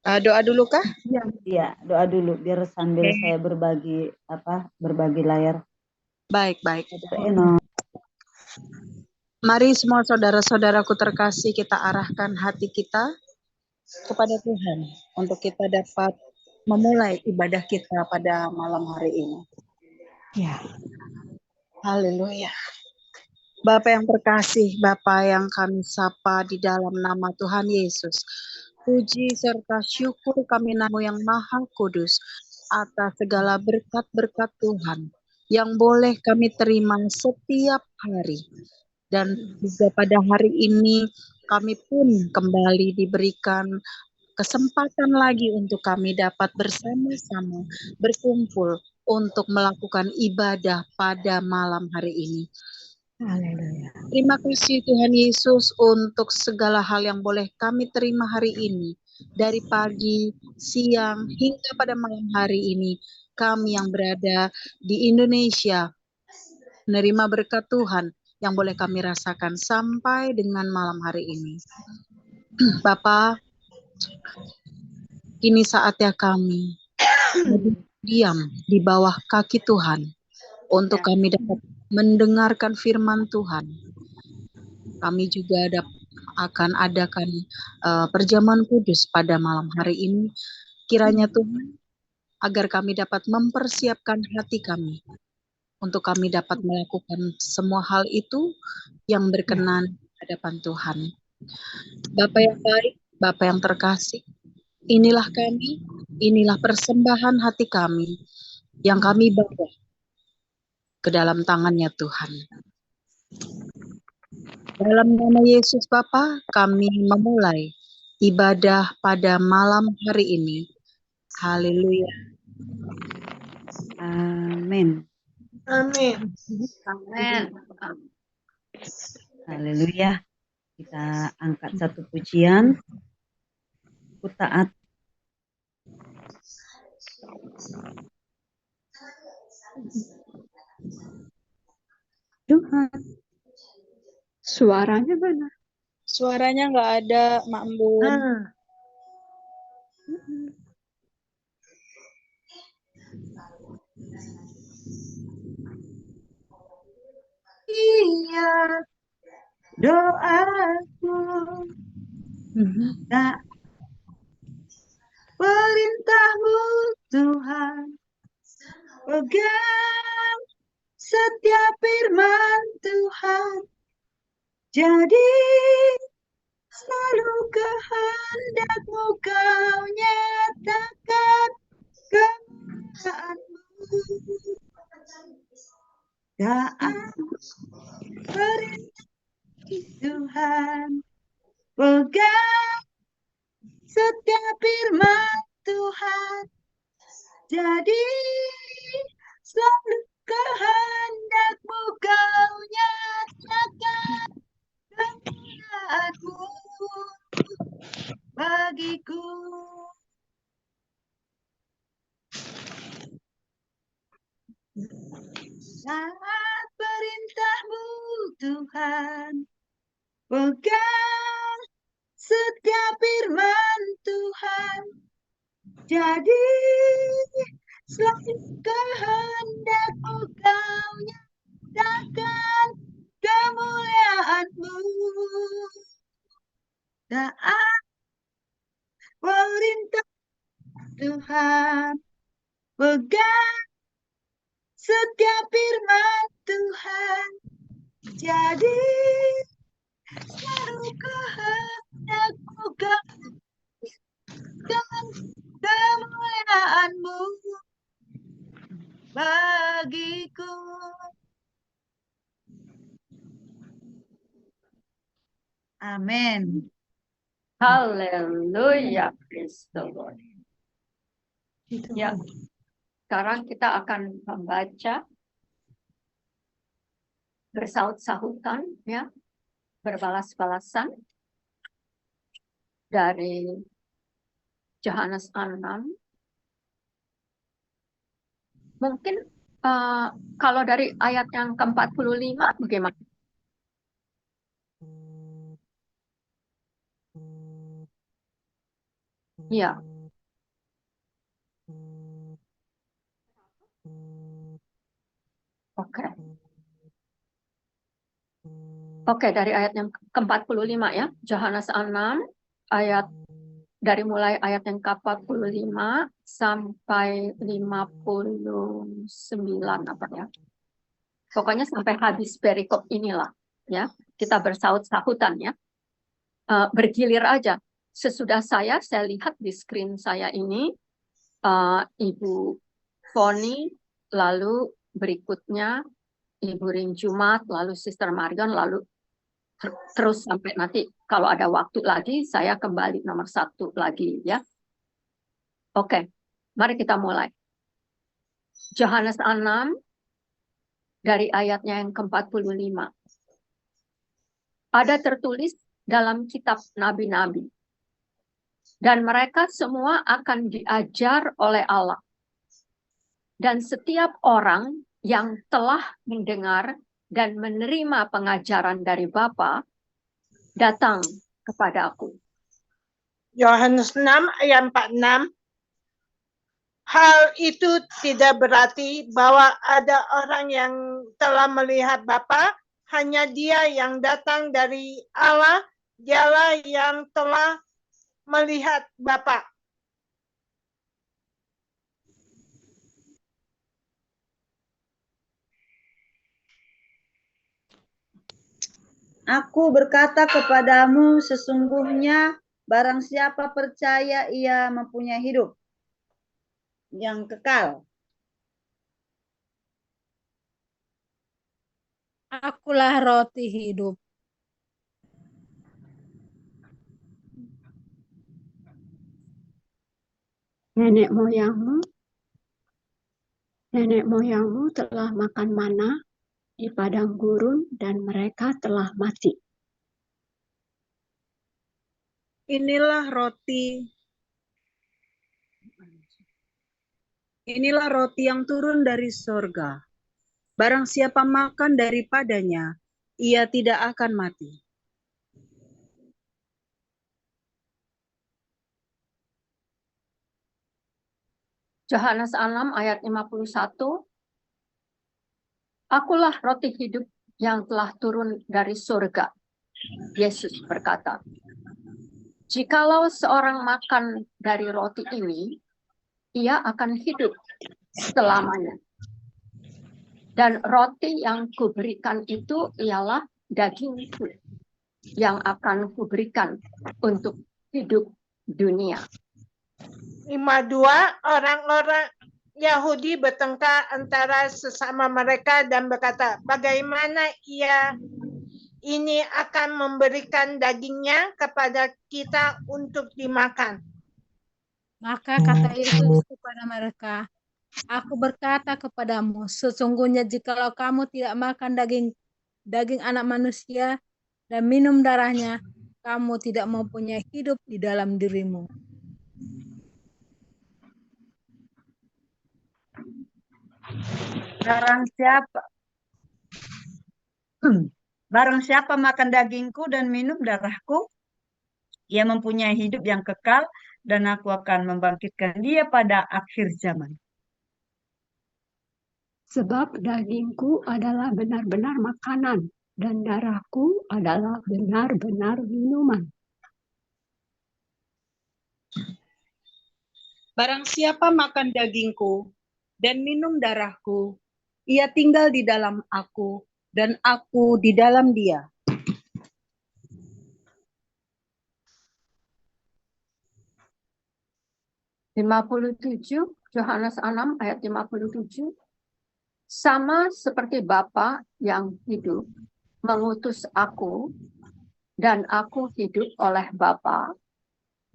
Doa dulu kah? Iya, doa dulu biar sambil saya berbagi layar. Baik. Mari semua saudara-saudaraku terkasih, kita arahkan hati kita kepada Tuhan untuk kita dapat memulai ibadah kita pada malam hari ini. Ya. Haleluya. Bapa yang terkasih, Bapa yang kami sapa di dalam nama Tuhan Yesus. Puji serta syukur kami namo yang Maha Kudus atas segala berkat-berkat Tuhan yang boleh kami terima setiap hari. Dan juga pada hari ini kami pun kembali diberikan kesempatan lagi untuk kami dapat bersama-sama berkumpul untuk melakukan ibadah pada malam hari ini. Haleluya. Terima kasih Tuhan Yesus untuk segala hal yang boleh kami terima hari ini. Dari pagi, siang, hingga pada malam hari ini. Kami yang berada di Indonesia menerima berkat Tuhan yang boleh kami rasakan sampai dengan malam hari ini. Bapa, kini saatnya kami diam di bawah kaki Tuhan untuk kami dapat mendengarkan firman Tuhan. Kami juga akan adakan perjamuan kudus pada malam hari ini. Kiranya Tuhan, agar kami dapat mempersiapkan hati kami untuk kami dapat melakukan semua hal itu yang berkenan di hadapan Tuhan. Bapa yang baik, Bapa yang terkasih, inilah kami, inilah persembahan hati kami yang kami bawa ke dalam tangannya Tuhan. Dalam nama Yesus Bapa, kami memulai ibadah pada malam hari ini. Haleluya. Amin. Amin. Haleluya. Kita angkat satu pujian. Ku taat. Tuhan. Suaranya mana? Suaranya nggak ada, Mak Embun. Iya, doaku tak perintahmu Tuhan, pegang setiap firman Tuhan, jadi selalu kehendakmu kau nyatakan kemuliaanmu. Taat perintah Tuhan, pegang setiap firman Tuhan, jadi selalu kehendakmu kau nyatakan kemuliaanmu bagiku. Taat perintahmu Tuhan, pegang setiap firman Tuhan, jadi selalu kehendakmu kau nyatakan kemuliaanmu. Taat perintah Tuhan, pegang setiap firman Tuhan, jadi selalu kehendakmu kau nyatakan kemuliaanmu bagiku. Amin. Haleluya, praise the Lord. Ya, sekarang kita akan membaca bersaut-sahutan, ya, berbalas-balasan dari Yohanes 6. Mungkin kalau dari ayat yang ke-45 bagaimana? Ya, Oke. Oke, dari ayat yang ke-45 ya. Yohanes 6 ayat dari mulai ayat yang ke-45 sampai 59 apa ya. Pokoknya sampai habis perikop inilah ya. Kita bersaut-sahutan ya. Bergilir aja. Sesudah saya lihat di screen saya ini Ibu Foni, lalu berikutnya Ibu Rinjumat, lalu Sister Marion, lalu terus sampai nanti kalau ada waktu lagi saya kembali nomor 1 lagi ya. Oke, mari kita mulai. Yohanes 6 dari ayatnya yang ke-45. Ada tertulis dalam kitab nabi-nabi. Dan mereka semua akan diajar oleh Allah. Dan setiap orang yang telah mendengar dan menerima pengajaran dari Bapa datang kepada aku. Yohanes 6 ayat 46. Hal itu tidak berarti bahwa ada orang yang telah melihat Bapa, hanya Dia yang datang dari Allah, Dialah yang telah melihat Bapa. Aku berkata kepadamu, sesungguhnya barang siapa percaya ia mempunyai hidup yang kekal. Akulah roti hidup. Nenek moyangmu telah makan mana di padang gurun dan mereka telah mati. Inilah roti yang turun dari sorga. Barang siapa makan daripadanya, ia tidak akan mati. Yohanes 6 ayat 51. Akulah roti hidup yang telah turun dari surga. Yesus berkata, jikalau seorang makan dari roti ini, ia akan hidup selamanya. Dan roti yang kuberikan itu ialah dagingku yang akan kuberikan untuk hidup dunia. 52. Orang-orang Yahudi bertengkar antara sesama mereka dan berkata, bagaimana ia ini akan memberikan dagingnya kepada kita untuk dimakan. Maka kata Yesus kepada mereka, aku berkata kepadamu, sesungguhnya jikalau kamu tidak makan daging anak manusia dan minum darahnya, kamu tidak mempunyai hidup di dalam dirimu. Barang siapa makan dagingku dan minum darahku, ia mempunyai hidup yang kekal, dan aku akan membangkitkan dia pada akhir zaman. Sebab dagingku adalah benar-benar makanan, dan darahku adalah benar-benar minuman. Barang siapa makan dagingku dan minum darahku, ia tinggal di dalam aku dan aku di dalam dia. Yohanes 6 ayat 57. Sama seperti Bapa yang hidup mengutus aku dan aku hidup oleh Bapa,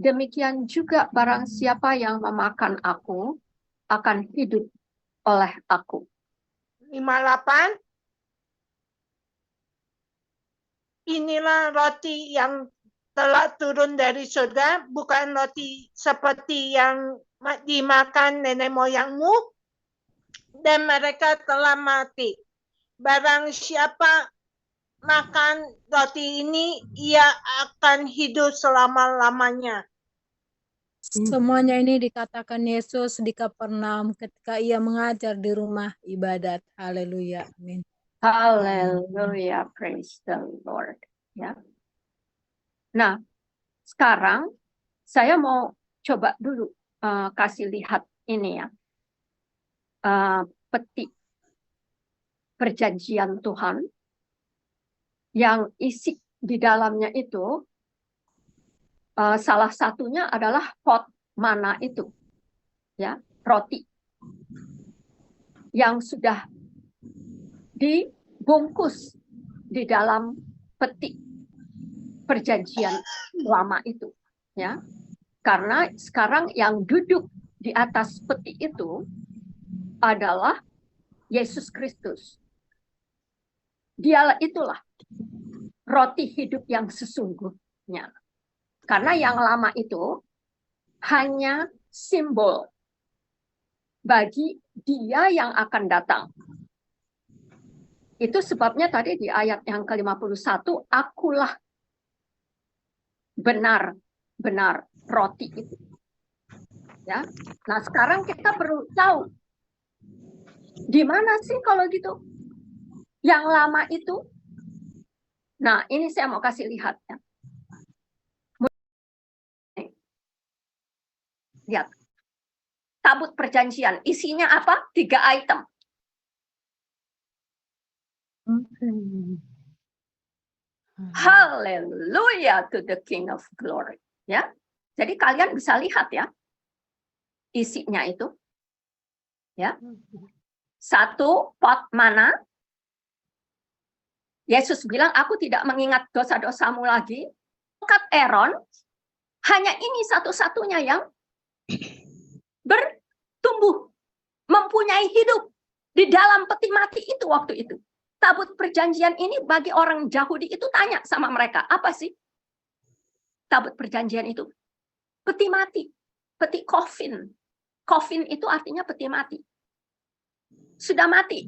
demikian juga barang siapa yang memakan aku akan hidup oleh aku. 58. Inilah roti yang telah turun dari surga, bukan roti seperti yang dimakan nenek moyangmu, dan mereka telah mati. Barang siapa makan roti ini, ia akan hidup selama-lamanya. Semuanya ini dikatakan Yesus di Kapernaum ketika ia mengajar di rumah ibadat. Haleluya. Amin. Haleluya, praise the Lord. Ya. Nah, sekarang saya mau coba dulu kasih lihat ini ya. Peti perjanjian Tuhan yang isi di dalamnya itu salah satunya adalah pot mana itu, ya, roti yang sudah dibungkus di dalam peti perjanjian lama itu, ya. Karena sekarang yang duduk di atas peti itu adalah Yesus Kristus. Dialah itulah roti hidup yang sesungguhnya. Karena yang lama itu hanya simbol bagi dia yang akan datang. Itu sebabnya tadi di ayat yang ke-51, akulah benar-benar roti itu. Ya. Nah, sekarang kita perlu tahu di mana sih kalau gitu yang lama itu. Nah, ini saya mau kasih lihat ya. Lihat. Tabut perjanjian, isinya apa? 3 item. Hallelujah to the King of Glory. Ya, jadi kalian bisa lihat ya, isinya itu. Ya, 1 pot mana. Yesus bilang, aku tidak mengingat dosa-dosamu lagi. Tongkat Aaron, hanya ini satu-satunya yang bertumbuh, mempunyai hidup di dalam peti mati itu waktu itu. Tabut perjanjian ini bagi orang Yahudi itu tanya sama mereka, apa sih tabut perjanjian itu? Peti mati, peti coffin. Coffin itu artinya peti mati. Sudah mati.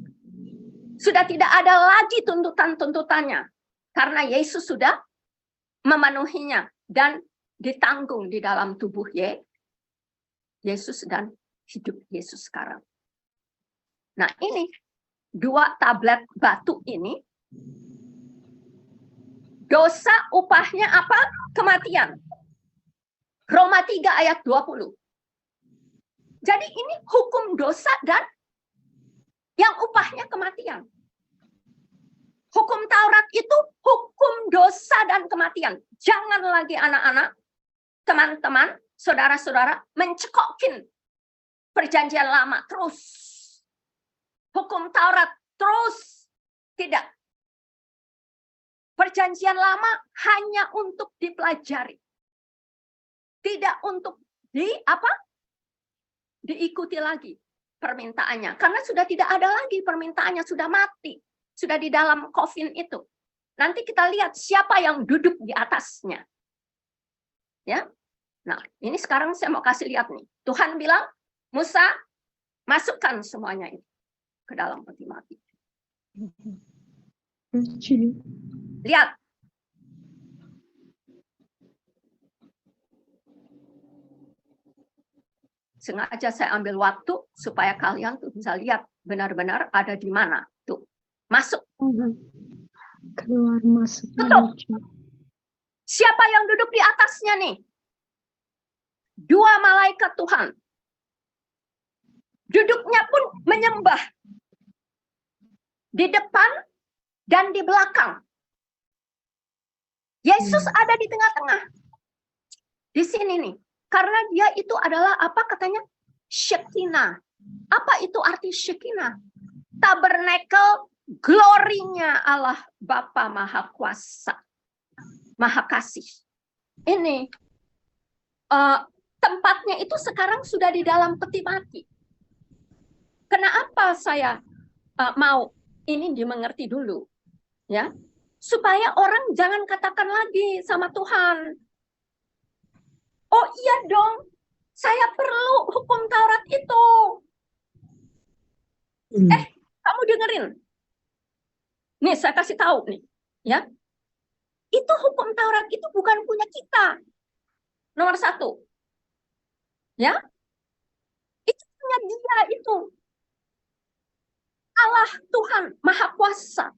Sudah tidak ada lagi tuntutan-tuntutannya. Karena Yesus sudah memenuhinya dan ditanggung di dalam tubuh Yesus dan hidup Yesus sekarang. Nah, ini 2 tablet batu ini, dosa upahnya apa? Kematian. Roma 3 ayat 20. Jadi ini hukum dosa dan yang upahnya kematian. Hukum Taurat itu hukum dosa dan kematian. Jangan lagi anak-anak, teman-teman, saudara-saudara mencekokin perjanjian lama terus. Hukum Taurat terus. Tidak. Perjanjian lama hanya untuk dipelajari. Tidak untuk diikuti lagi permintaannya. Karena sudah tidak ada lagi permintaannya, sudah mati. Sudah di dalam coffin itu. Nanti kita lihat siapa yang duduk di atasnya. Ya. Nah, ini sekarang saya mau kasih lihat nih. Tuhan bilang, Musa, masukkan semuanya itu ke dalam peti mati. Lihat. Sengaja saya ambil waktu supaya kalian tuh bisa lihat benar-benar ada di mana. Tuh, masuk. Keluar masuk. Tutup. Siapa yang duduk di atasnya nih? 2 malaikat Tuhan. Duduknya pun menyembah. Di depan dan di belakang. Yesus ada di tengah-tengah. Di sini nih. Karena dia itu adalah apa katanya? Shekinah. Apa itu arti Shekinah? Tabernakel glorinya Allah Bapa Maha Kuasa. Maha Kasih. Ini tempatnya itu sekarang sudah di dalam peti mati. Kenapa saya mau ini dimengerti dulu? Ya, supaya orang jangan katakan lagi sama Tuhan, oh iya dong, saya perlu hukum Taurat itu. Kamu dengerin. Nih, saya kasih tahu nih, ya. Itu hukum Taurat itu bukan punya kita. Nomor 1. Ya, itu hanya Dia itu. Allah Tuhan Maha Kuasa.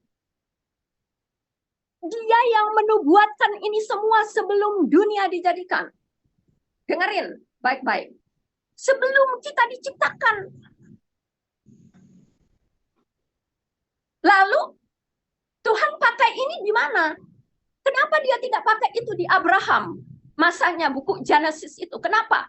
Dia yang menubuatkan ini semua sebelum dunia dijadikan. Dengerin baik-baik. Sebelum kita diciptakan. Lalu Tuhan pakai ini di mana? Kenapa Dia tidak pakai itu di Abraham? Masanya buku Genesis itu. Kenapa?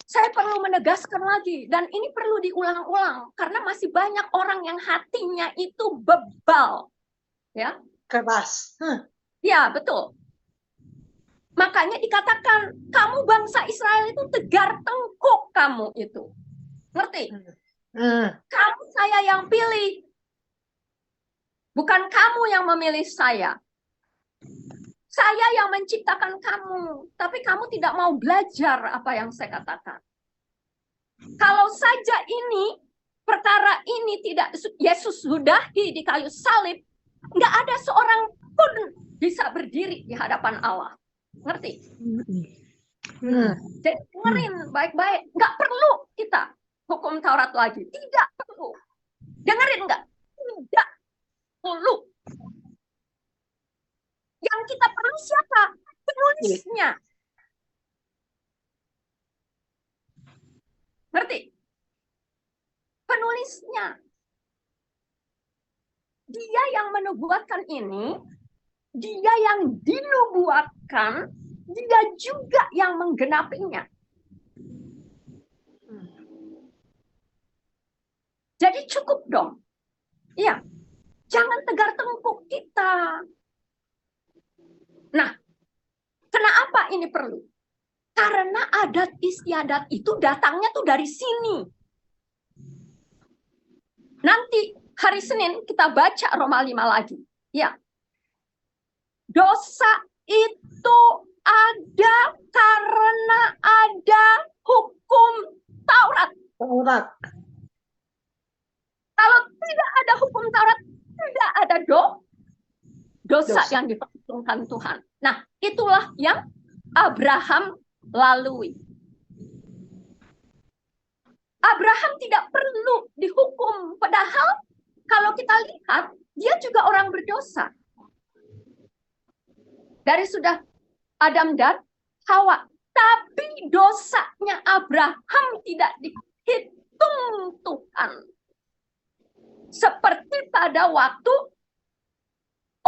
Saya perlu menegaskan lagi, dan ini perlu diulang-ulang, karena masih banyak orang yang hatinya itu bebal. Ya, Keras. ya betul. Makanya dikatakan, kamu bangsa Israel itu tegar tengkuk kamu itu. Ngerti? Kamu saya yang pilih. Bukan kamu yang memilih saya. Saya yang menciptakan kamu, tapi kamu tidak mau belajar apa yang saya katakan. Kalau saja ini, perkara ini tidak Yesus sudahi di kayu salib, nggak ada seorang pun bisa berdiri di hadapan Allah. Ngerti? Jadi dengerin baik-baik. Nggak perlu kita hukum Taurat lagi. Tidak perlu. Dengerin nggak? Tidak perlu. Yang kita perlu siapa? Penulisnya. Ngerti? Penulisnya. Dia yang menubuatkan ini, dia yang dinubuatkan, dia juga yang menggenapinya. Jadi cukup dong. Iya. Jangan tegar tengkuk kita. Nah, kenapa ini perlu? Karena adat istiadat itu datangnya tuh dari sini. Nanti hari Senin kita baca Roma 5 lagi. Ya. Dosa itu ada karena ada hukum Taurat. Kalau tidak ada hukum Taurat, tidak ada dosa yang diperhitungkan Tuhan. Nah, itulah yang Abraham lalui. Abraham tidak perlu dihukum, padahal kalau kita lihat, dia juga orang berdosa. Dari sudah Adam dan Hawa. Tapi dosanya Abraham tidak dihitung Tuhan. Seperti pada waktu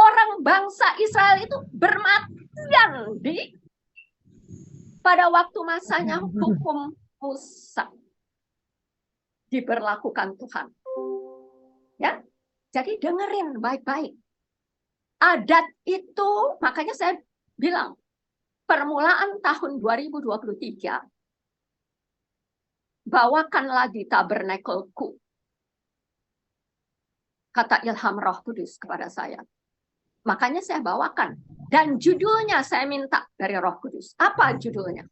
orang bangsa Israel itu bermatian pada waktu masanya hukum Musa diberlakukan Tuhan. Ya, jadi dengerin baik-baik. Adat itu, makanya saya bilang, permulaan tahun 2023, bawakan lagi tabernakelku. Kata Ilham Roh Kudus kepada saya. Makanya saya bawakan. Dan judulnya saya minta dari Roh Kudus. Apa judulnya?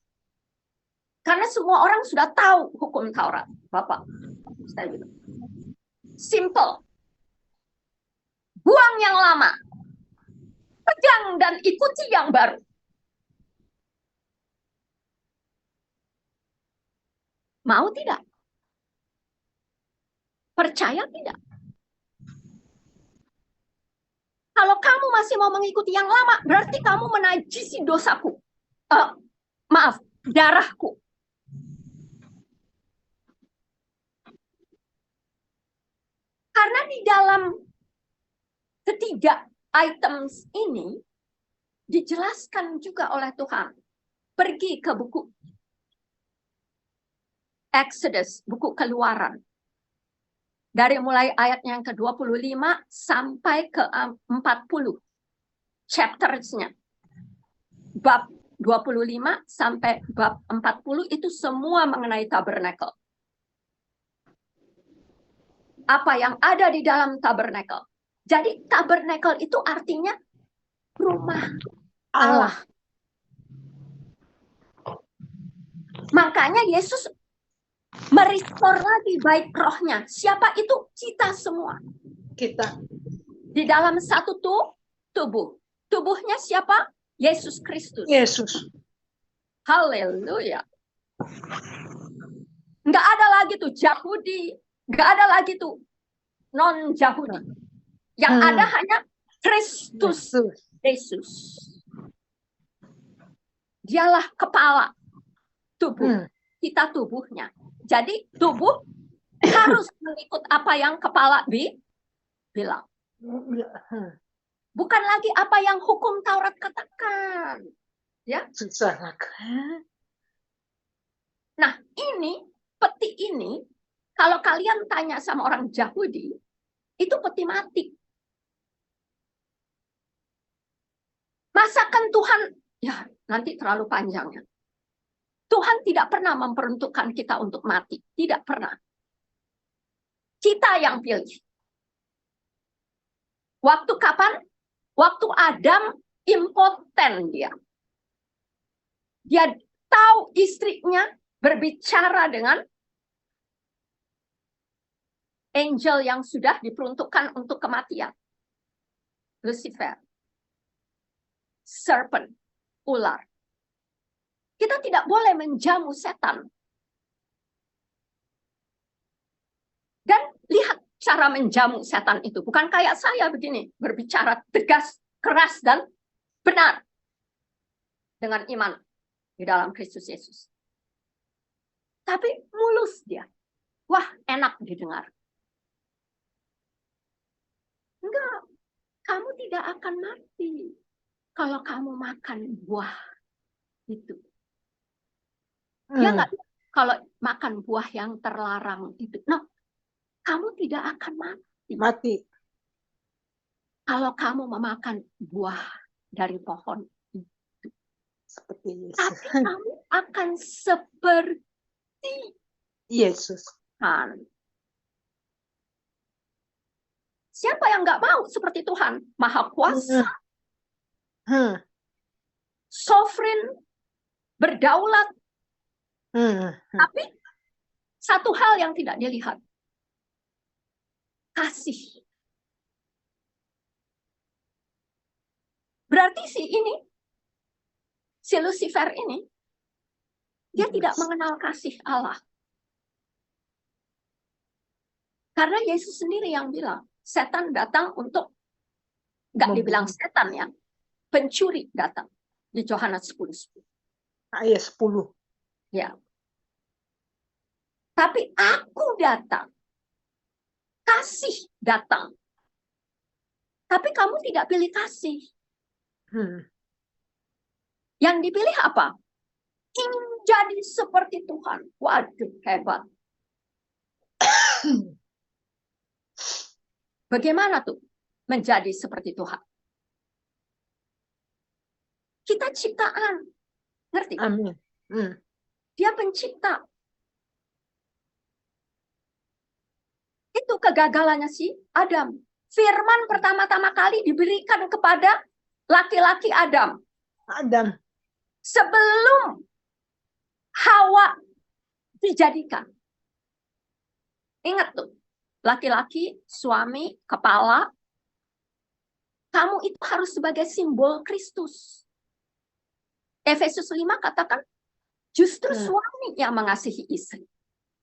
Karena semua orang sudah tahu hukum Taurat. Bapak, saya bilang. Simple. Buang yang lama. Pegang dan ikuti yang baru. Mau tidak? Percaya tidak? Kalau kamu masih mau mengikuti yang lama, berarti kamu menajisi dosaku. Maaf, darahku. Karena di dalam ketiga items ini dijelaskan juga oleh Tuhan. Pergi ke buku Exodus, buku Keluaran. Dari mulai ayat yang ke-25 sampai ke-40. Chapters-nya. Bab 25 sampai bab 40 itu semua mengenai tabernakel. Apa yang ada di dalam tabernakel. Jadi tabernakel itu artinya rumah Allah. Makanya Yesus merestore lagi baik rohnya. Siapa itu? Kita semua. Kita. Di dalam satu tubuh. Tubuhnya siapa? Yesus Kristus. Yesus. Haleluya. Nggak ada lagi tuh Yahudi, nggak ada lagi tuh non-Yahudi. Yang ada hanya Kristus Yesus. Dialah kepala tubuh. Kita tubuhnya. Jadi tubuh harus mengikut apa yang kepala bilang. Bukan lagi apa yang hukum Taurat katakan. Ya. Nah, peti ini, kalau kalian tanya sama orang Yahudi, itu peti mati. Masakan Tuhan, ya nanti terlalu panjang ya. Tuhan tidak pernah memperuntukkan kita untuk mati. Tidak pernah. Kita yang pilih. Waktu kapan? Waktu Adam impoten dia. Dia tahu istrinya berbicara dengan angel yang sudah diperuntukkan untuk kematian. Lucifer. Serpent. Ular. Kita tidak boleh menjamu setan. Dan lihat cara menjamu setan itu. Bukan kayak saya begini. Berbicara tegas, keras, dan benar. Dengan iman di dalam Kristus Yesus. Tapi mulus dia. Wah, enak didengar. Enggak. Kamu tidak akan mati. Kalau kamu makan buah itu. Dia nggak, kalau makan buah yang terlarang itu, no, kamu tidak akan mati. Kalau kamu memakan buah dari pohon itu, seperti Yesus. Tapi kamu akan seperti Yesus. Siapa yang nggak mau seperti Tuhan? Maha kuasa, sovereign, berdaulat. Tapi satu hal yang tidak dilihat. Kasih. Berarti si Lucifer ini, dia tidak mengenal kasih Allah. Karena Yesus sendiri yang bilang, setan datang untuk, nggak dibilang setan ya, pencuri datang. Di Yohanes 10. Ayat 10. Ya. Tapi aku datang. Kasih datang. Tapi kamu tidak pilih kasih. Yang dipilih apa? Ingin jadi seperti Tuhan. Waduh, hebat. Bagaimana tuh menjadi seperti Tuhan? Kita ciptaan. Ngerti? Amin. Dia pencipta. Itu kegagalannya si Adam. Firman pertama-tama kali diberikan kepada laki-laki Adam. Sebelum Hawa dijadikan. Ingat tuh. Laki-laki, suami, kepala. Kamu itu harus sebagai simbol Kristus. Efesus 5 katakan, justru suami yang mengasihi istri.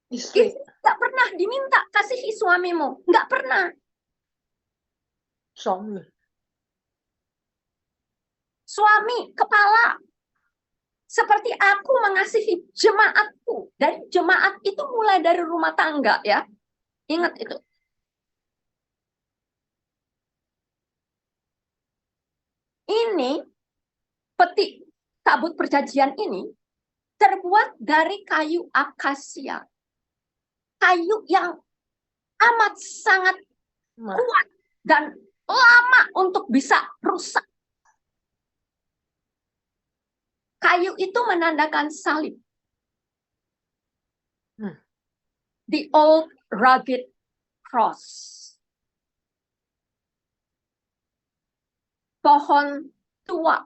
Istri tidak pernah diminta kasihi suamimu. Nggak pernah. Suami, kepala. Seperti aku mengasihi jemaatku. Dan jemaat itu mulai dari rumah tangga ya. Ingat itu. Ini peti tabut perjanjian ini terbuat dari kayu akasia. Kayu yang amat sangat kuat dan lama untuk bisa rusak. Kayu itu menandakan salib. The old rugged cross. Pohon tua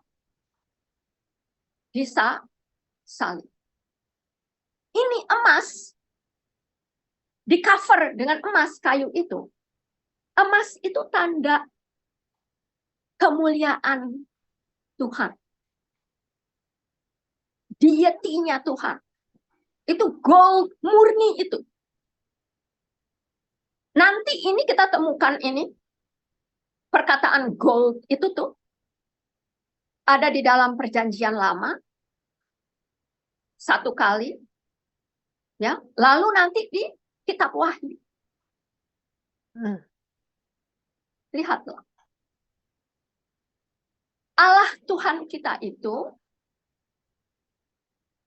bisa salib. Ini emas. Di cover dengan emas kayu itu. Emas itu tanda kemuliaan Tuhan. deity-nya Tuhan. Itu gold murni itu. Nanti ini kita temukan ini, perkataan gold itu tuh ada di dalam Perjanjian Lama satu kali, ya. Lalu nanti di Kitab Wahyu. Lihatlah. Allah Tuhan kita itu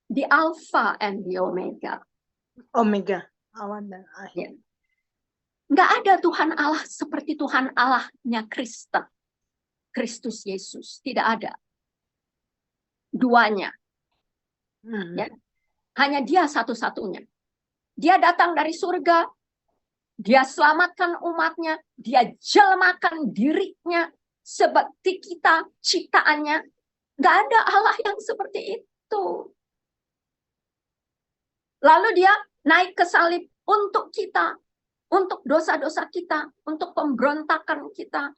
di Alpha and di Omega. Omega, awal dan akhir. Ya. Nggak ada Tuhan Allah seperti Tuhan Allahnya Kristen. Kristus Yesus. Tidak ada. Duanya. Ya. Hanya dia satu-satunya. Dia datang dari surga. Dia selamatkan umatnya. Dia jelmakan dirinya seperti kita, ciptaannya. Nggak ada Allah yang seperti itu. Lalu dia naik ke salib untuk kita, untuk dosa-dosa kita, untuk pemberontakan kita.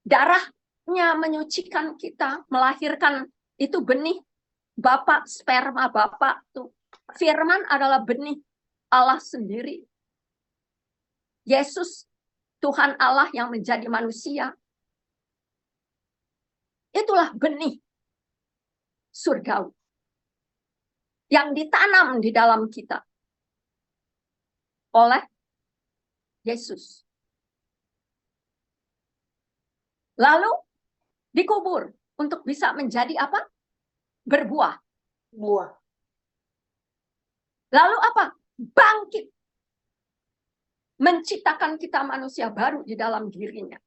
Darahnya menyucikan kita, melahirkan itu benih Bapak, sperma Bapak tuh. Firman adalah benih Allah sendiri. Yesus, Tuhan Allah yang menjadi manusia. Itulah benih surgawi yang ditanam di dalam kita oleh Yesus. Lalu dikubur untuk bisa menjadi apa? Berbuah. Buah. Lalu apa? Bangkit. Menciptakan kita manusia baru di dalam dirinya.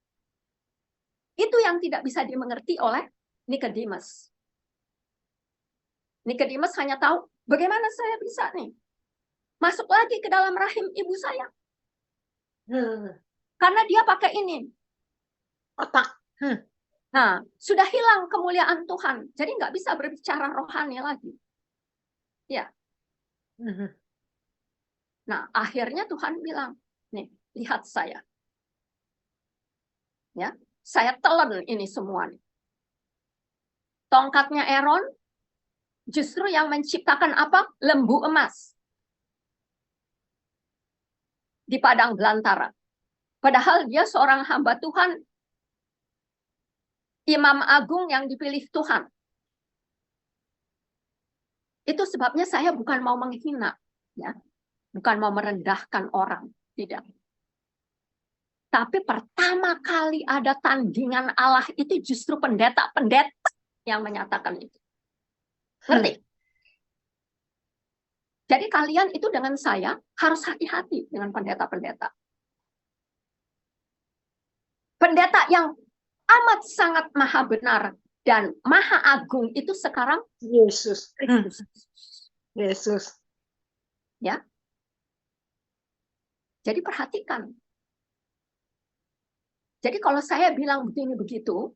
Itu yang tidak bisa dimengerti oleh Nikodemus. Nikodemus hanya tahu, bagaimana saya bisa nih masuk lagi ke dalam rahim ibu saya. Karena dia pakai ini. Otak. Nah, sudah hilang kemuliaan Tuhan. Jadi nggak bisa berbicara rohani lagi. Ya. Nah, akhirnya Tuhan bilang, nih, lihat saya. Ya, saya telan ini semua. Nih. Tongkatnya Aaron justru yang menciptakan apa? Lembu emas. Di padang belantara. Padahal dia seorang hamba Tuhan, imam agung yang dipilih Tuhan. Itu sebabnya saya bukan mau menghina, ya, bukan mau merendahkan orang, tidak. Tapi pertama kali ada tandingan Allah itu justru pendeta-pendeta yang menyatakan itu. Ngerti? Jadi kalian itu dengan saya harus hati-hati dengan pendeta-pendeta. Pendeta yang amat sangat maha benar dan maha agung itu sekarang Yesus. Kristus. Yesus. Ya. Jadi perhatikan. Jadi kalau saya bilang begini begitu,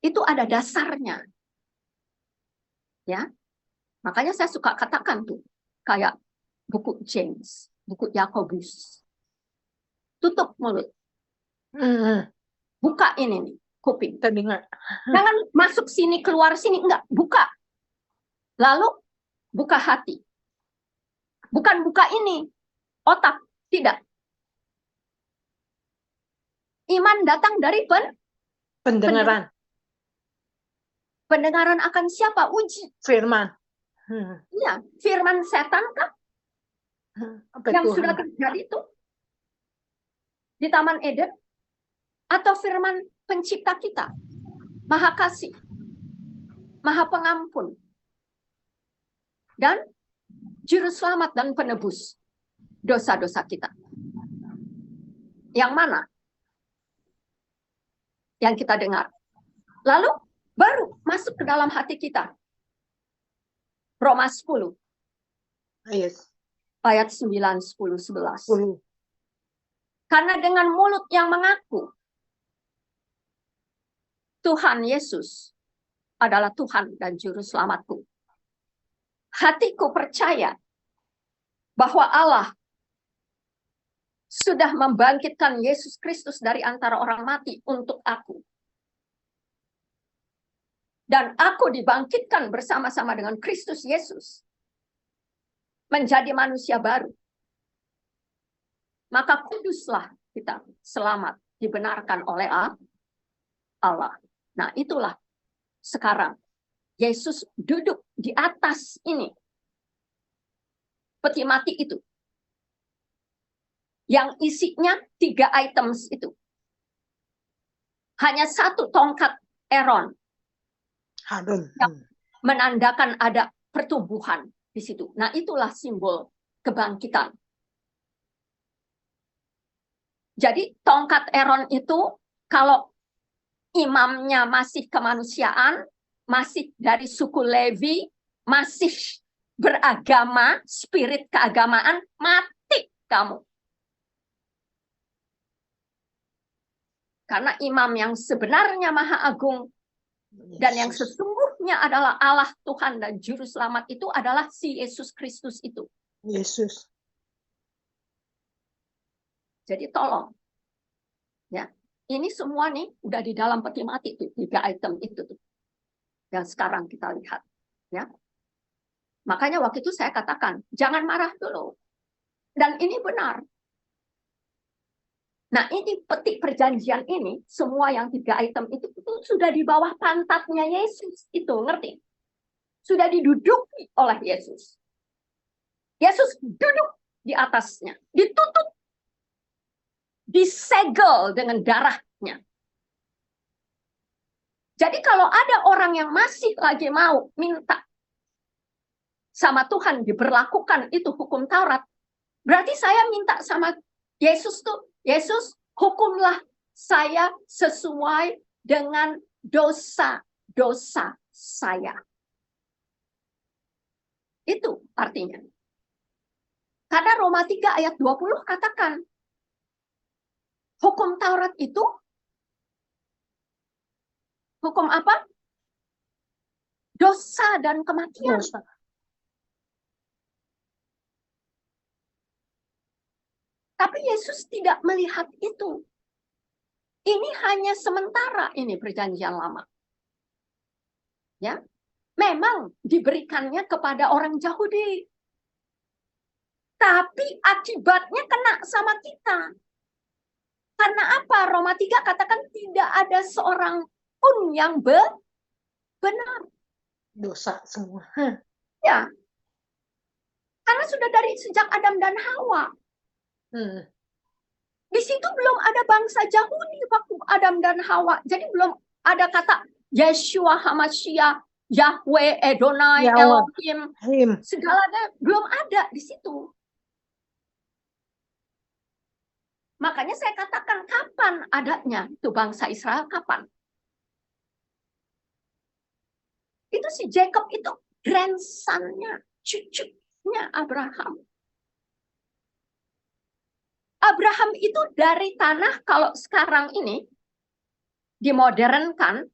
itu ada dasarnya. Ya. Makanya saya suka katakan tuh, kayak buku James, buku Yakobus. Tutup mulut. Buka ini nih, kuping. Terdengar. Jangan masuk sini, keluar sini. Enggak, buka. Lalu, buka hati. Bukan buka ini, otak. Tidak. Iman datang dari Pendengaran. pendengaran akan siapa? Uji. Firman. Ya, firman setan kah? Apa Yang Tuhan? sudah terjadi itu? Di Taman Eden? Atau firman pencipta kita? Maha kasih. Maha pengampun. Dan juru selamat dan penebus dosa-dosa kita. Yang mana? Yang kita dengar. Lalu baru masuk ke dalam hati kita. Roma 10. Yes. Ayat 9, 10, 11. 10. Karena dengan mulut yang mengaku Tuhan Yesus adalah Tuhan dan Juru Selamatku. Hatiku percaya bahwa Allah sudah membangkitkan Yesus Kristus dari antara orang mati untuk aku. dan aku dibangkitkan bersama-sama dengan Kristus Yesus menjadi manusia baru, maka kuduslah kita, selamat, dibenarkan oleh Allah. Nah, itulah sekarang Yesus duduk di atas ini, peti mati itu, yang isinya 3 items itu. Hanya 1 tongkat Aaron yang menandakan ada pertumbuhan di situ. Nah, itulah simbol kebangkitan. Jadi tongkat Aaron itu kalau imamnya masih kemanusiaan, masih dari suku Levi, masih beragama, spirit keagamaan, mati kamu. Karena imam yang sebenarnya Maha Agung dan yang sesungguhnya adalah Allah Tuhan dan Juru Selamat itu adalah si Yesus Kristus itu. Yesus. Jadi tolong, ya, ini semua nih udah di dalam peti mati tuh, 3 item itu tuh, yang sekarang kita lihat, ya. Makanya waktu itu saya katakan jangan marah dulu, dan ini benar. Nah, ini peti perjanjian ini, semua yang 3 item itu sudah di bawah pantatnya Yesus. Itu, ngerti? Sudah diduduki oleh Yesus. Yesus duduk di atasnya, ditutup, disegel dengan darahnya. Jadi kalau ada orang yang masih lagi mau minta sama Tuhan diberlakukan itu hukum Taurat, berarti saya minta sama Yesus tuh, Yesus, hukumlah saya sesuai dengan dosa-dosa saya. Itu artinya. Karena Roma 3 ayat 20 katakan, hukum Taurat itu, hukum apa? Dosa dan kematian. Dosa. Tapi Yesus tidak melihat itu. Ini hanya sementara, ini perjanjian lama. Ya, memang diberikannya kepada orang Yahudi. Tapi akibatnya kena sama kita. Karena apa? Roma 3 katakan tidak ada seorang pun yang benar. Dosa semua. Ya. Karena sudah dari sejak Adam dan Hawa. Di situ belum ada bangsa Yahudi waktu Adam dan Hawa. Jadi belum ada kata Yeshua HaMashiach, Yahweh, Adonai, Elohim. Segalanya belum ada di situ. Makanya saya katakan kapan adanya itu bangsa Israel, kapan? Itu si Jacob itu grandson-nya, cucunya Abraham. Abraham itu dari tanah, kalau sekarang ini dimodernkan,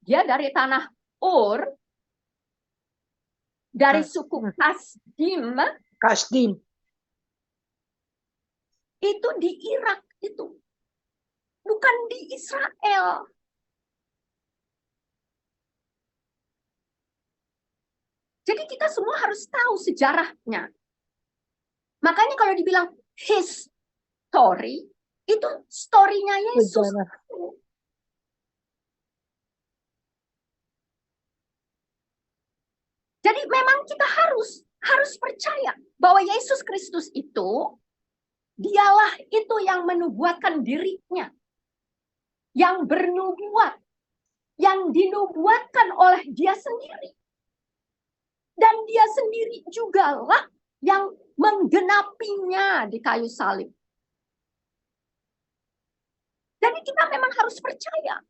dia dari tanah Ur, dari suku Kasdim, itu di Irak itu, bukan di Israel. Jadi kita semua harus tahu sejarahnya. Makanya kalau dibilang his story, itu story-nya Yesus. Jadi memang kita harus percaya bahwa Yesus Kristus itu, dialah itu yang menubuatkan dirinya, yang bernubuat, yang dinubuatkan oleh dia sendiri. Dan dia sendiri jugalah yang menggenapinya di kayu salib. Jadi kita memang harus percaya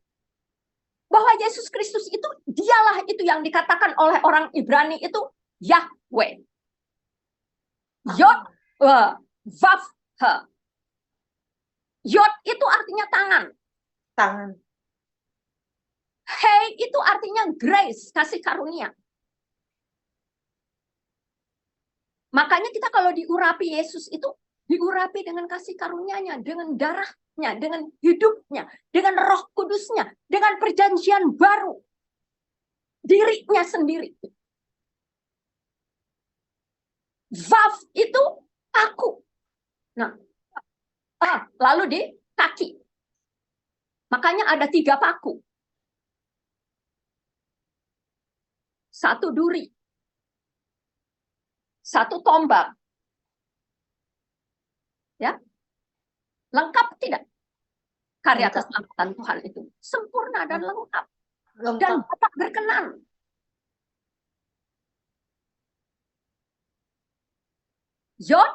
bahwa Yesus Kristus itu, dialah itu yang dikatakan oleh orang Ibrani itu Yahweh. Yod, Vav, He. Yod itu artinya tangan. Tangan. He itu artinya grace, kasih karunia. Makanya kita kalau diurapi Yesus itu, diurapi dengan kasih karunia-Nya, dengan darahnya, dengan hidupnya, dengan Roh Kudusnya, dengan perjanjian baru. dirinya sendiri. Vav itu paku. Nah, lalu di kaki. Makanya ada 3 paku. 1 duri. 1 tombak. Ya. Lengkap tidak? Karya keselamatan Tuhan itu sempurna dan lengkap. Dan Bapa berkenan. Yod,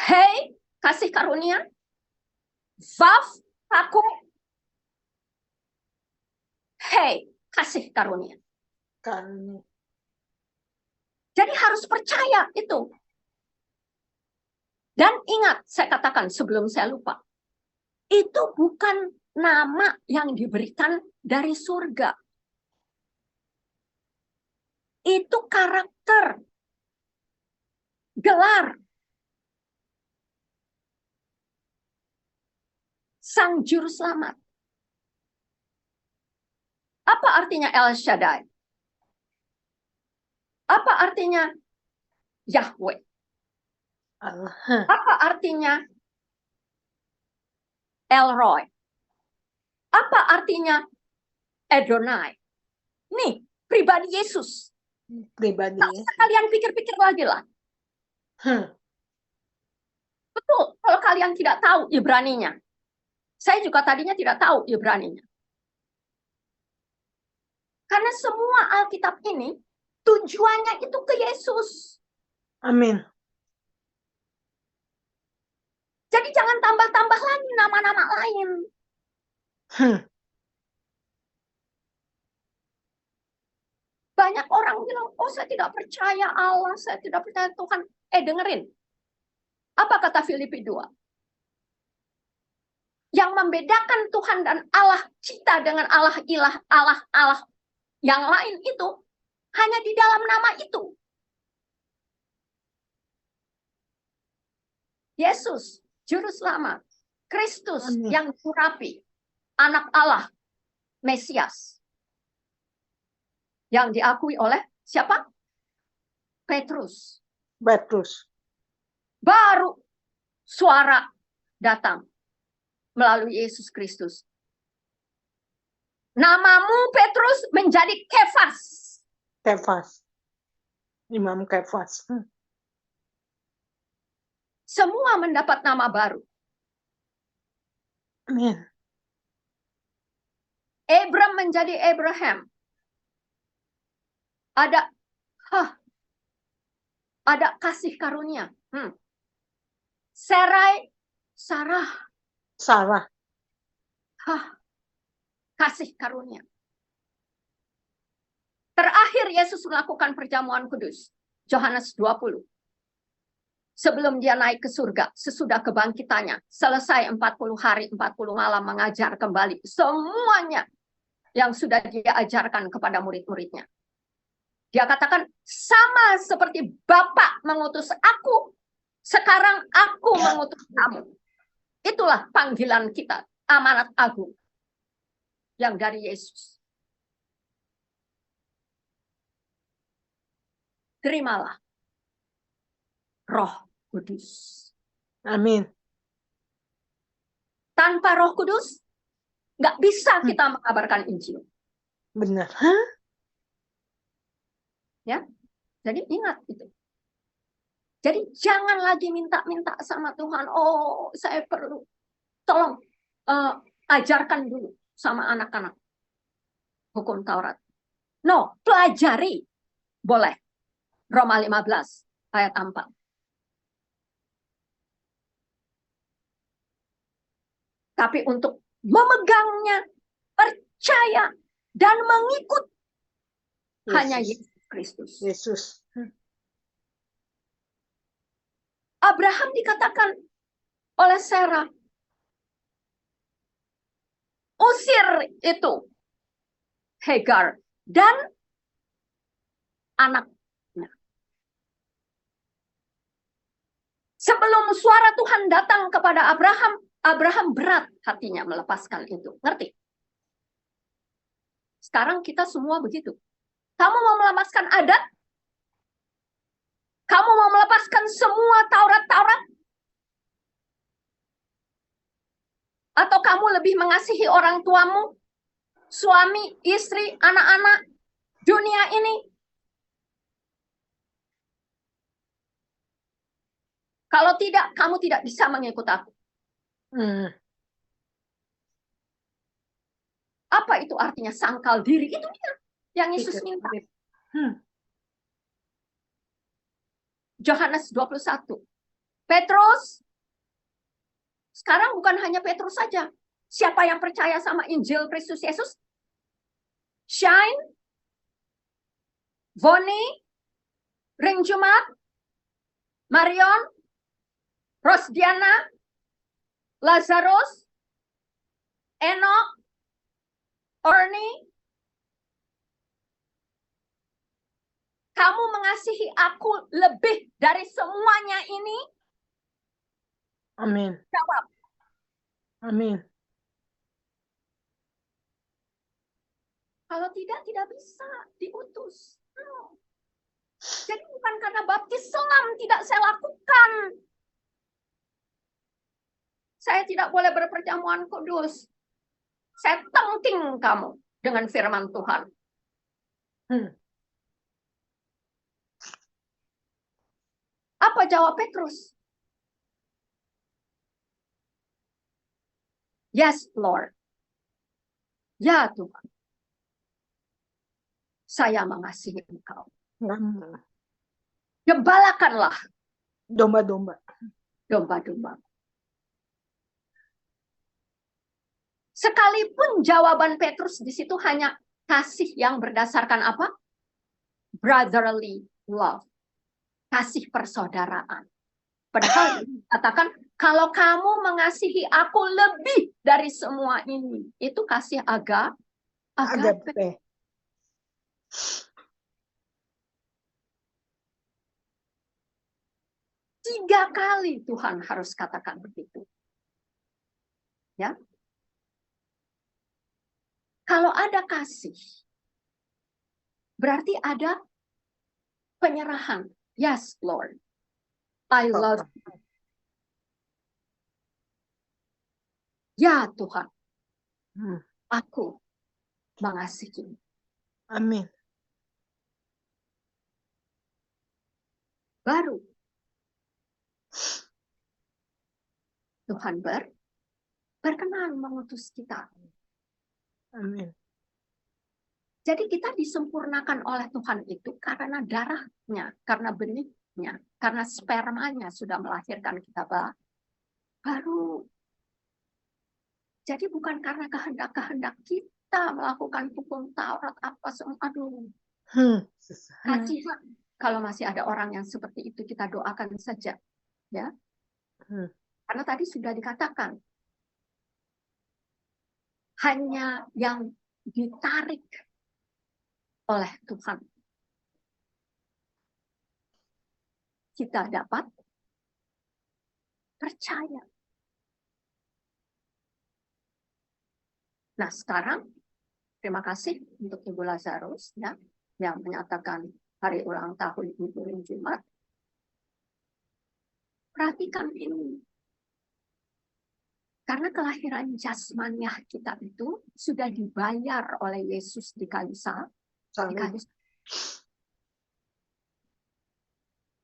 hei, kasih karunia. Vav, paku. Hei, kasih karunia. Jadi harus percaya itu. Dan ingat, saya katakan sebelum saya lupa. Itu bukan nama yang diberikan dari surga. Itu karakter. Gelar. Sang Juru Selamat. Apa artinya El Shaddai? Apa artinya Yahweh? Apa artinya Elroy? Apa artinya Adonai? Nih, pribadi Yesus. Pribadi. Kalian pikir-pikir lagi lah. Betul, kalau kalian tidak tahu Ibraninya. Saya juga tadinya tidak tahu Ibraninya. Karena semua Alkitab ini tujuannya itu ke Yesus. Amin. Jadi jangan tambah-tambah lagi nama-nama lain. Banyak orang bilang, oh saya tidak percaya Allah, saya tidak percaya Tuhan. Dengerin. Apa kata Filipi 2? Yang membedakan Tuhan dan Allah kita dengan Allah ilah, Allah yang lain itu hanya di dalam nama itu. Yesus, Juru Selamat, Kristus yang diurapi, Anak Allah, Mesias. Yang diakui oleh siapa? Petrus. Baru suara datang melalui Yesus Kristus. Namamu Petrus menjadi Kefas. Imam Kefas. Semua mendapat nama baru. Amin. Abram menjadi Abraham. Ada kasih karunia. Sarah. Kasih karunia. Terakhir Yesus melakukan perjamuan kudus. Yohanes 20. Sebelum dia naik ke surga, sesudah kebangkitannya, selesai 40 hari, 40 malam mengajar kembali semuanya yang sudah dia ajarkan kepada murid-muridnya. Dia katakan, sama seperti Bapa mengutus aku, sekarang aku mengutus kamu. Itulah panggilan kita, amanat agung yang dari Yesus. Terimalah Roh Kudus. Amin. Tanpa Roh Kudus, nggak bisa kita mengabarkan Injil. Benar. Ya, jadi ingat itu. Jadi jangan lagi minta-minta sama Tuhan. Oh, saya perlu. Tolong ajarkan dulu sama anak-anak hukum Taurat. No, pelajari. Boleh. Roma 15 ayat 4. Tapi untuk memegangnya, percaya, dan mengikut hanya Yesus Kristus. Yesus. Abraham dikatakan oleh Sarah, usir itu Hagar dan anaknya. Sebelum suara Tuhan datang kepada Abraham, Abraham berat hatinya melepaskan itu. Ngerti? Sekarang kita semua begitu. Kamu mau melepaskan adat? Kamu mau melepaskan semua Taurat-Taurat? Atau kamu lebih mengasihi orang tuamu, suami, istri, anak-anak, dunia ini? Kalau tidak, kamu tidak bisa mengikut aku. Apa itu artinya sangkal diri? Itu dia yang Yesus minta. Yohanes 21. Petrus, sekarang bukan hanya Petrus saja. Siapa yang percaya sama Injil Kristus Yesus? Shine, Voni, Ring Jumat, Marion, Rosdiana, Lazarus, Enoch, Orni. Kamu mengasihi aku lebih dari semuanya ini? Amin. Jawab. Amin. Kalau tidak bisa diutus. No. Jadi bukan karena baptisan tidak saya lakukan. Saya tidak boleh berperjamuan kudus. Saya tengking kamu dengan firman Tuhan. Apa jawab Petrus? Yes, Lord. Ya Tuhan. Saya mengasihi Engkau. Gembalakanlah Domba-domba. domba-domba. Sekalipun jawaban Petrus di situ hanya kasih yang berdasarkan apa? Brotherly love. Kasih persaudaraan. Padahal katakan, kalau kamu mengasihi aku lebih dari semua ini, itu kasih agape. Agape. 3 kali Tuhan harus katakan begitu. Ya. Kalau ada kasih, berarti ada penyerahan. Yes, Lord. I love you. Ya Tuhan. Aku mengasihi. Amin. Baru Tuhan berkenan mengutus kita. Amin. Jadi kita disempurnakan oleh Tuhan itu karena darahnya, karena benihnya, karena spermanya sudah melahirkan kita baru. Jadi bukan karena kehendak-kehendak kita melakukan hukum Taurat apa semua. Aduh. Kasihan. Kalau masih ada orang yang seperti itu, kita doakan saja. Ya. Karena tadi sudah dikatakan, hanya yang ditarik oleh Tuhan kita dapat percaya. Nah sekarang terima kasih untuk Ibu Lazarus ya, yang menyatakan hari ulang tahun Ibu Ring Jumat. Perhatikan ini. Karena kelahiran jasmaniah kita itu sudah dibayar oleh Yesus di kayu salib.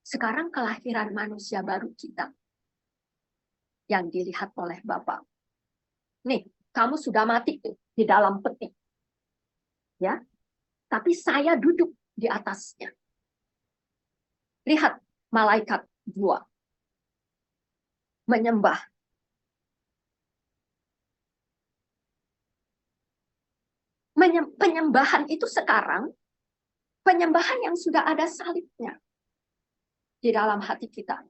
Sekarang kelahiran manusia baru kita yang dilihat oleh Bapa. Nih, kamu sudah mati tuh di dalam peti. Ya. Tapi saya duduk di atasnya. Lihat malaikat 2 menyembah. Penyembahan itu sekarang penyembahan yang sudah ada salibnya di dalam hati kita.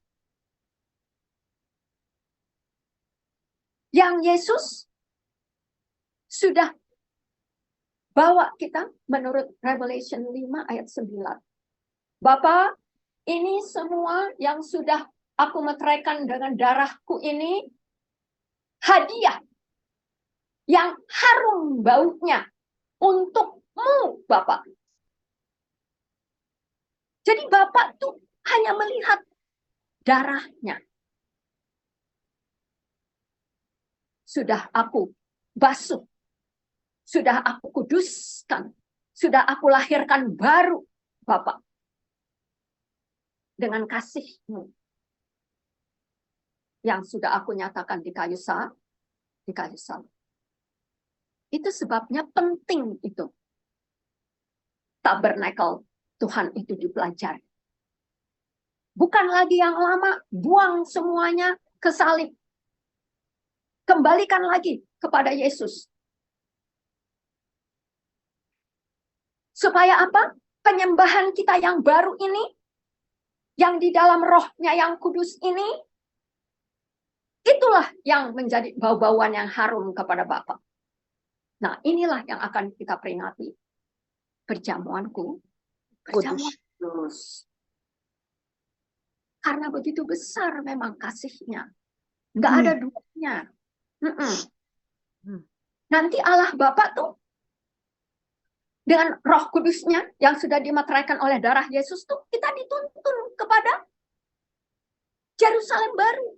Yang Yesus sudah bawa kita menurut Revelation 5 ayat 9. Bapa, ini semua yang sudah aku meteraikan dengan darahku ini hadiah yang harum baunya untuk Bapak. Jadi Bapak tuh hanya melihat darahnya. Sudah aku basuh. Sudah aku kuduskan. Sudah aku lahirkan baru, Bapak. Dengan kasih-Mu. Yang sudah aku nyatakan di kayu salib. Itu sebabnya penting itu. Tabernakel Tuhan itu dipelajari. Bukan lagi yang lama, buang semuanya ke salib. Kembalikan lagi kepada Yesus. Supaya apa? Penyembahan kita yang baru ini, yang di dalam rohnya yang kudus ini, itulah yang menjadi bau-bauan yang harum kepada Bapa. Nah, inilah yang akan kita peringati. Perjamuanku, perjamuan kudus. Karena begitu besar memang kasihnya. Nggak ada duanya. Nanti Allah Bapa tuh, dengan roh kudusnya yang sudah dimateraikan oleh darah Yesus tuh, kita dituntun kepada Yerusalem baru.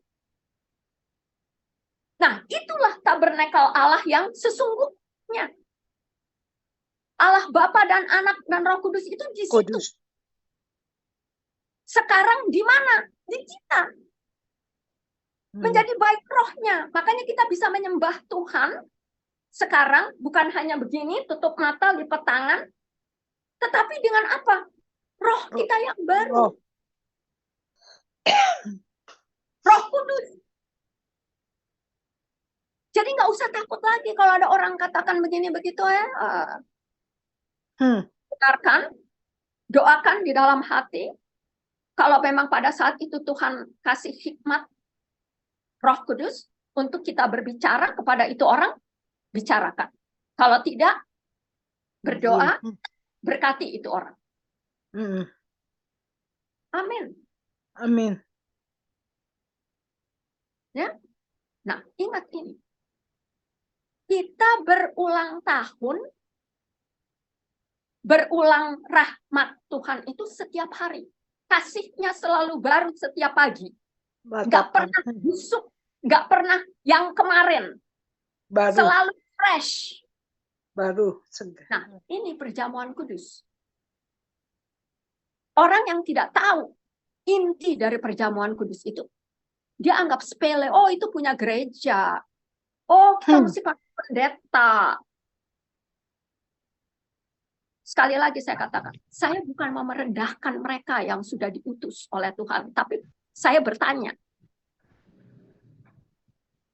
Nah, itulah tabernakel Allah yang sesungguhnya. Allah Bapa dan Anak dan Roh Kudus itu di situ. Sekarang di mana? Di kita. Menjadi baik rohnya. Makanya kita bisa menyembah Tuhan sekarang, bukan hanya begini, tutup mata, lipat tangan. Tetapi dengan apa? Roh kita yang baru. Roh Kudus. Jadi nggak usah takut lagi kalau ada orang katakan begini begitu ya. Dengarkan, doakan di dalam hati. Kalau memang pada saat itu Tuhan kasih hikmat Roh Kudus untuk kita berbicara kepada itu orang, bicarakan. Kalau tidak, berdoa, berkati itu orang. Amin. Amin. Ya. Nah, ingat ini. Kita berulang tahun, berulang rahmat Tuhan itu setiap hari. Kasihnya selalu baru setiap pagi. Nggak pernah busuk, nggak pernah yang kemarin. Baru. Selalu fresh. Baru, segar. Nah, ini perjamuan kudus. Orang yang tidak tahu inti dari perjamuan kudus itu, dia anggap sepele. Oh, itu punya gereja. Oh, kita mesti pakai pendeta. Sekali lagi saya katakan, saya bukan mau merendahkan mereka yang sudah diutus oleh Tuhan, tapi saya bertanya,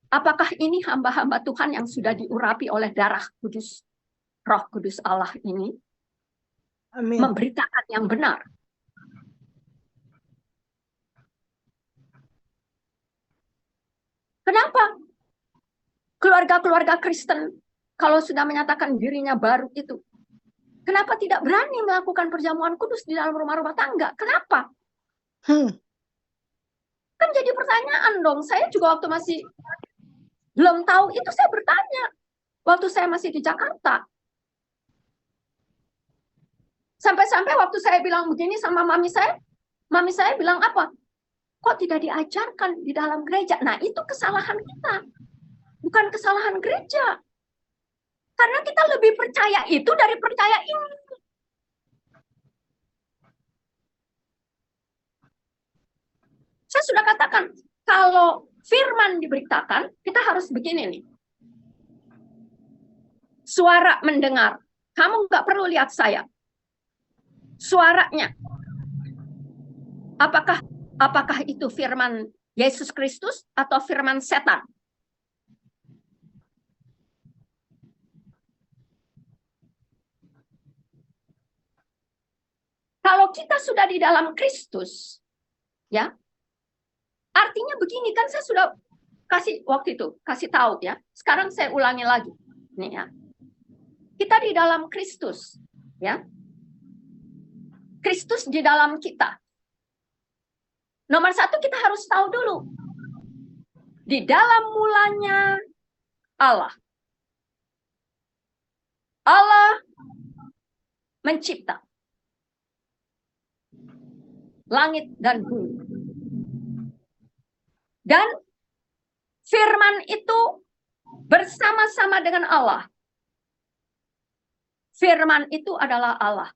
apakah ini hamba-hamba Tuhan yang sudah diurapi oleh darah kudus, Roh Kudus Allah ini, memberitakan yang benar? Kenapa? Keluarga-keluarga Kristen, kalau sudah menyatakan dirinya baru itu, kenapa tidak berani melakukan perjamuan kudus di dalam rumah-rumah tangga? Kenapa? Kan jadi pertanyaan dong. Saya juga waktu masih belum tahu itu, saya bertanya. Waktu saya masih di Jakarta. Sampai-sampai waktu saya bilang begini sama mami saya bilang apa? Kok tidak diajarkan di dalam gereja? Nah, itu kesalahan kita. Bukan kesalahan gereja. Karena kita lebih percaya itu dari percaya ini. Saya sudah katakan, kalau firman diberitakan, kita harus begini nih. Suara mendengar. Kamu nggak perlu lihat saya. Suaranya. Apakah itu firman Yesus Kristus atau firman setan? Kalau kita sudah di dalam Kristus, ya, artinya begini, kan saya sudah kasih tahu ya. Sekarang saya ulangi lagi, nih ya. Kita di dalam Kristus, ya. Kristus di dalam kita. Nomor satu kita harus tahu dulu, di dalam mulanya Allah. Allah mencipta langit dan bumi. Dan firman itu bersama-sama dengan Allah. Firman itu adalah Allah.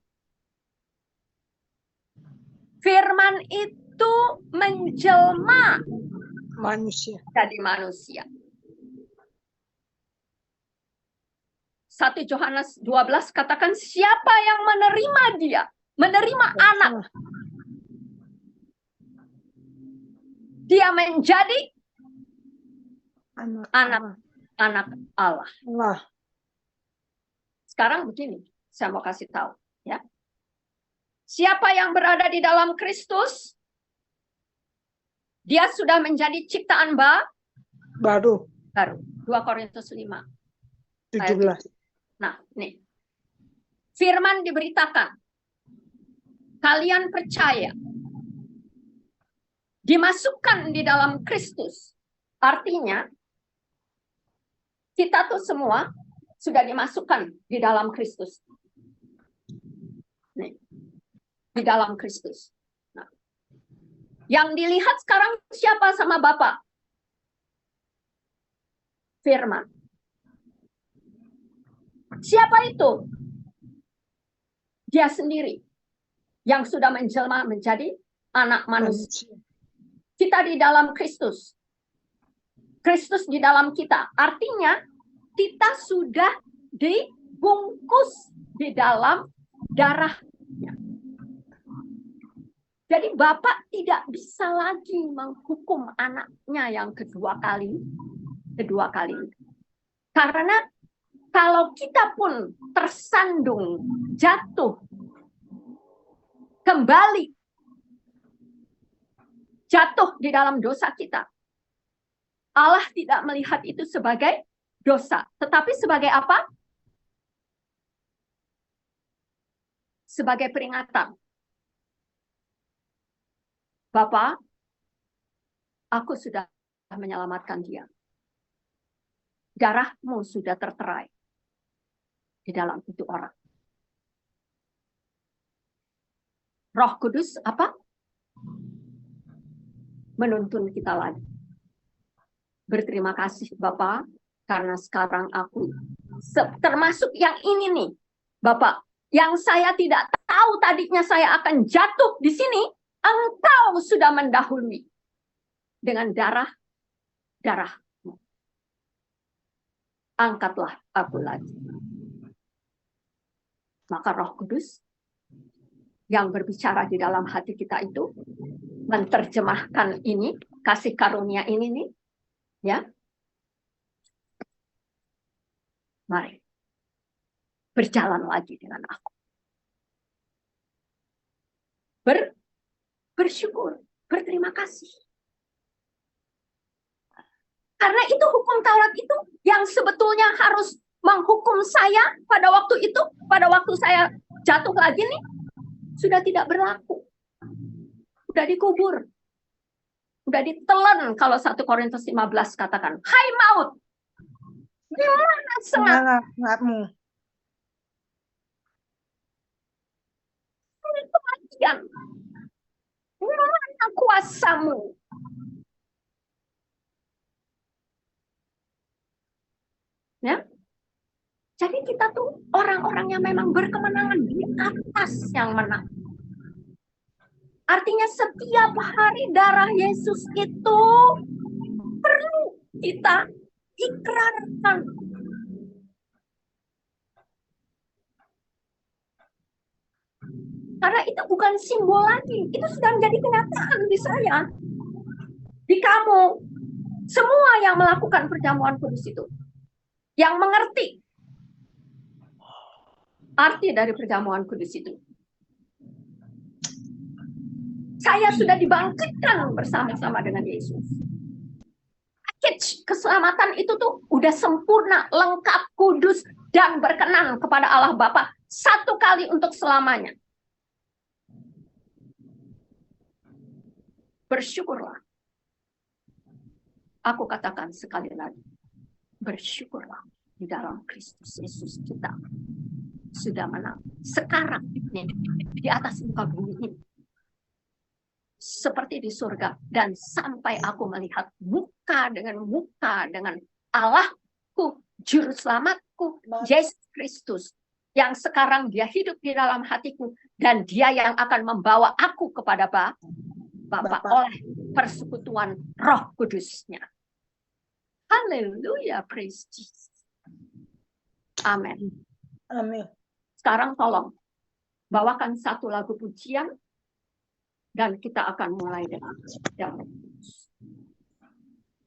Firman itu menjelma Manusia. jadi manusia. 1 Yohanes 12 katakan, siapa yang menerima dia, menerima anak, dia menjadi anak Allah. Sekarang begini, saya mau kasih tahu, ya. Siapa yang berada di dalam Kristus, dia sudah menjadi ciptaan baru. 2 Korintus 5. 17. Nah, nih. Firman diberitakan. Kalian percaya. Dimasukkan di dalam Kristus. Artinya, kita tuh semua sudah dimasukkan di dalam Kristus. Nih. Di dalam Kristus. Nah. Yang dilihat sekarang siapa sama Bapak? Firman. Siapa itu? Dia sendiri yang sudah menjelma menjadi anak manusia. Kita di dalam Kristus. Kristus di dalam kita. Artinya kita sudah dibungkus di dalam darahnya. Jadi Bapak tidak bisa lagi menghukum anaknya yang kedua kali. Karena kalau kita pun tersandung, jatuh, kembali, jatuh di dalam dosa kita, Allah tidak melihat itu sebagai dosa. Tetapi sebagai apa? Sebagai peringatan. Bapak, aku sudah menyelamatkan dia. Darahmu sudah terterai di dalam itu orang. Roh Kudus apa? Menuntun kita lagi. Berterima kasih Bapak, karena sekarang aku termasuk yang ini nih, Bapak, yang saya tidak tahu tadinya saya akan jatuh di sini, Engkau sudah mendahului dengan darah-darahmu. Angkatlah aku lagi. Maka Roh Kudus yang berbicara di dalam hati kita itu menerjemahkan ini, kasih karunia ini nih, ya. Mari berjalan lagi dengan aku. Bersyukur, berterima kasih. Karena itu hukum Taurat itu yang sebetulnya harus menghukum saya pada waktu itu, pada waktu saya jatuh lagi nih, sudah tidak berlaku. Sudah dikubur. Sudah ditelan kalau 1 Korintus 15 katakan, hai maut, di mana Semangatmu. Ini kematian. Di mana kuasamu? Ya. Jadi kita tuh orang-orang yang memang berkemenangan di atas yang menang. Artinya setiap hari darah Yesus itu perlu kita ikrarkan. Karena itu bukan simbol lagi. Itu sudah menjadi kenyataan di saya. Di kamu. Semua yang melakukan perjamuan kudus itu. Yang mengerti arti dari perjamuan kudus itu. Saya sudah dibangkitkan bersama-sama dengan Yesus. Package keselamatan itu tuh udah sempurna, lengkap, kudus, dan berkenan kepada Allah Bapa satu kali untuk selamanya. Bersyukurlah. Aku katakan sekali lagi. Bersyukurlah di dalam Kristus Yesus kita. sudah menang. Sekarang nih, di atas muka bumi ini. Seperti di surga. Dan sampai aku melihat muka dengan Allahku, Juru Selamatku, Yesus Kristus. Yang sekarang dia hidup di dalam hatiku. Dan dia yang akan membawa aku kepada Bapa oleh persekutuan Roh Kudus-Nya. Haleluya, praise Jesus. Amin. Amin. Sekarang tolong bawakan satu lagu pujian dan kita akan mulai dengan damai.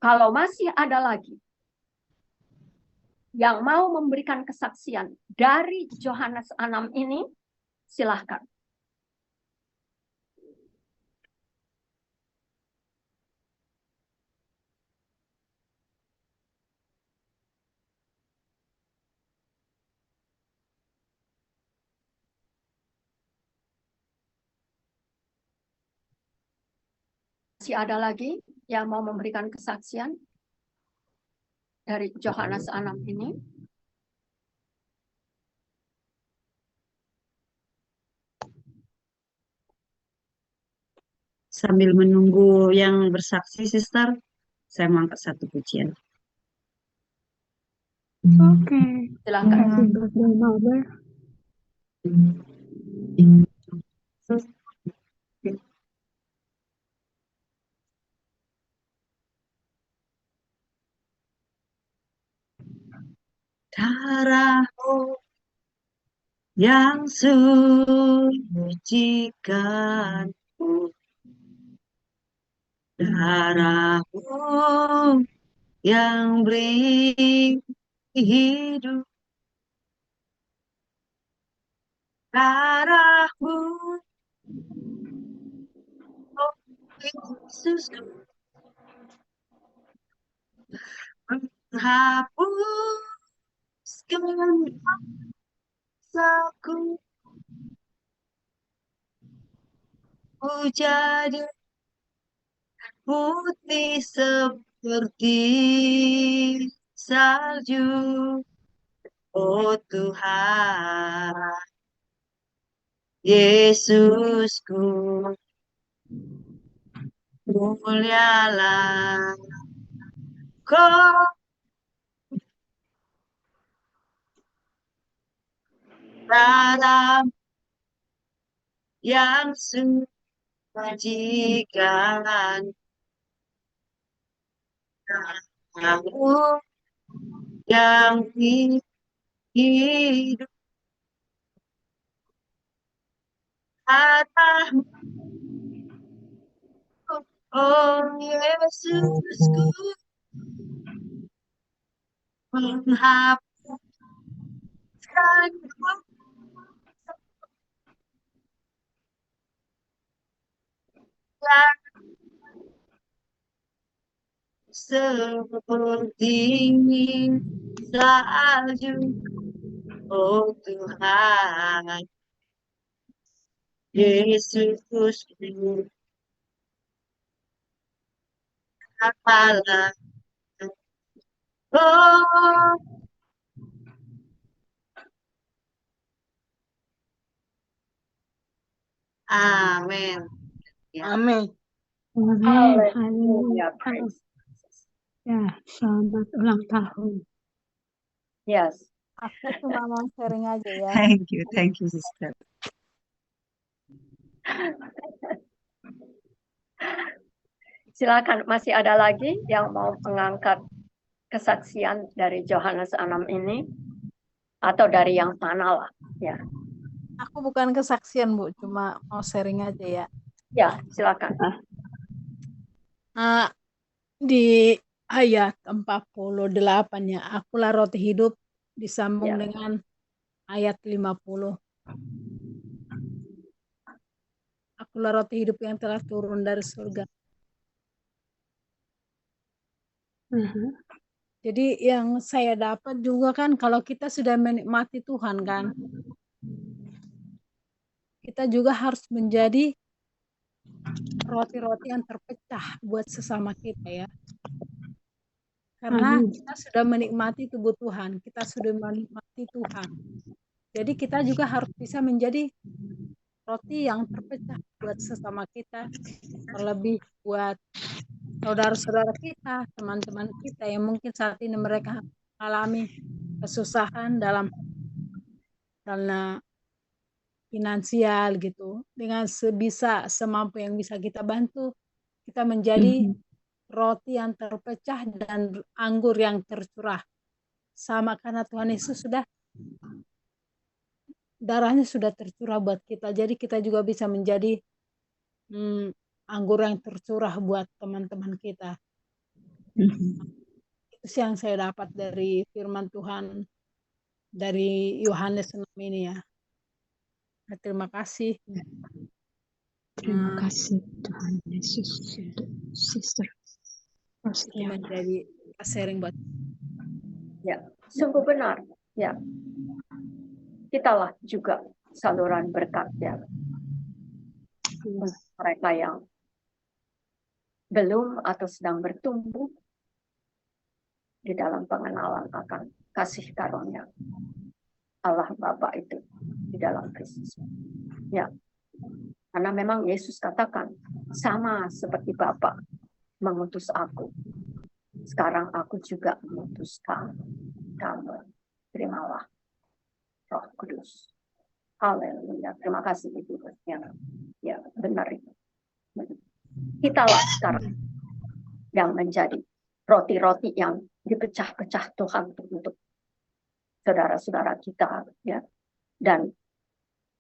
Kalau masih ada lagi yang mau memberikan kesaksian dari Yohanes 6 ini, silahkan. Masih ada lagi yang mau memberikan kesaksian dari Yohanes 6 ini? Sambil menunggu yang bersaksi, Sister, saya mau angkat satu pujian. Oke. Silakan. Kasih Brother Norbert. Darahmu yang sucikanku, darahmu yang beri hidup, darahmu, oh Yesusku, menghapuskan dosaku. Ku jadi putih seperti salju, oh Tuhan Yesusku, mulialah Kau dalam yang sucikan, kamu yang hidup, katamu, oh Yesusku, menghapuskan dosa seperti salju, oh Tuhan Yesusku, apalah oh amin. Ya. Amin. Amin. Haleluya, Haleluya. praise. Ya, selamat ulang tahun. Yes. Aku cuma mau sharing aja ya. Thank you, Sister. Silakan, masih ada lagi yang mau mengangkat kesaksian dari Yohanes 6 ini atau dari yang mana lah, ya. Aku bukan kesaksian, Bu, cuma mau sharing aja ya. Ya, silakan. Di ayat 48 ya, akulah roti hidup disambung Ya. dengan ayat 50. Akulah roti hidup yang telah turun dari surga. Jadi yang saya dapat juga kan kalau kita sudah menikmati Tuhan kan, kita juga harus menjadi roti-roti yang terpecah buat sesama kita ya. Karena kita sudah menikmati tubuh Tuhan, kita sudah menikmati Tuhan. Jadi kita juga harus bisa menjadi roti yang terpecah buat sesama kita, terlebih buat saudara-saudara kita, teman-teman kita yang mungkin saat ini mereka alami kesusahan karena finansial gitu. Dengan semampu yang bisa kita bantu, kita menjadi roti yang terpecah dan anggur yang tercurah. Sama karena Tuhan Yesus darahnya sudah tercurah buat kita. Jadi kita juga bisa menjadi anggur yang tercurah buat teman-teman kita. Itu sih yang saya dapat dari firman Tuhan dari Yohanes 6 ini ya. Nah, terima kasih. Terima kasih Tuhan Yesus untuk Sister Ini menjadi sharing buat Ya, sungguh benar. Ya, kitalah juga saluran berkat ya. Untuk mereka yang belum atau sedang bertumbuh di dalam pengenalan akan kasih karunia Allah Bapa itu di dalam Kristus. Ya, karena memang Yesus katakan sama seperti Bapa mengutus aku. Sekarang aku juga mengutuskan kamu. Terimalah Roh Kudus. Haleluya. Terima kasih Ibu. Ya, benar itu. Kitalah sekarang yang menjadi roti-roti yang dipecah-pecah Tuhan untuk saudara-saudara kita ya, dan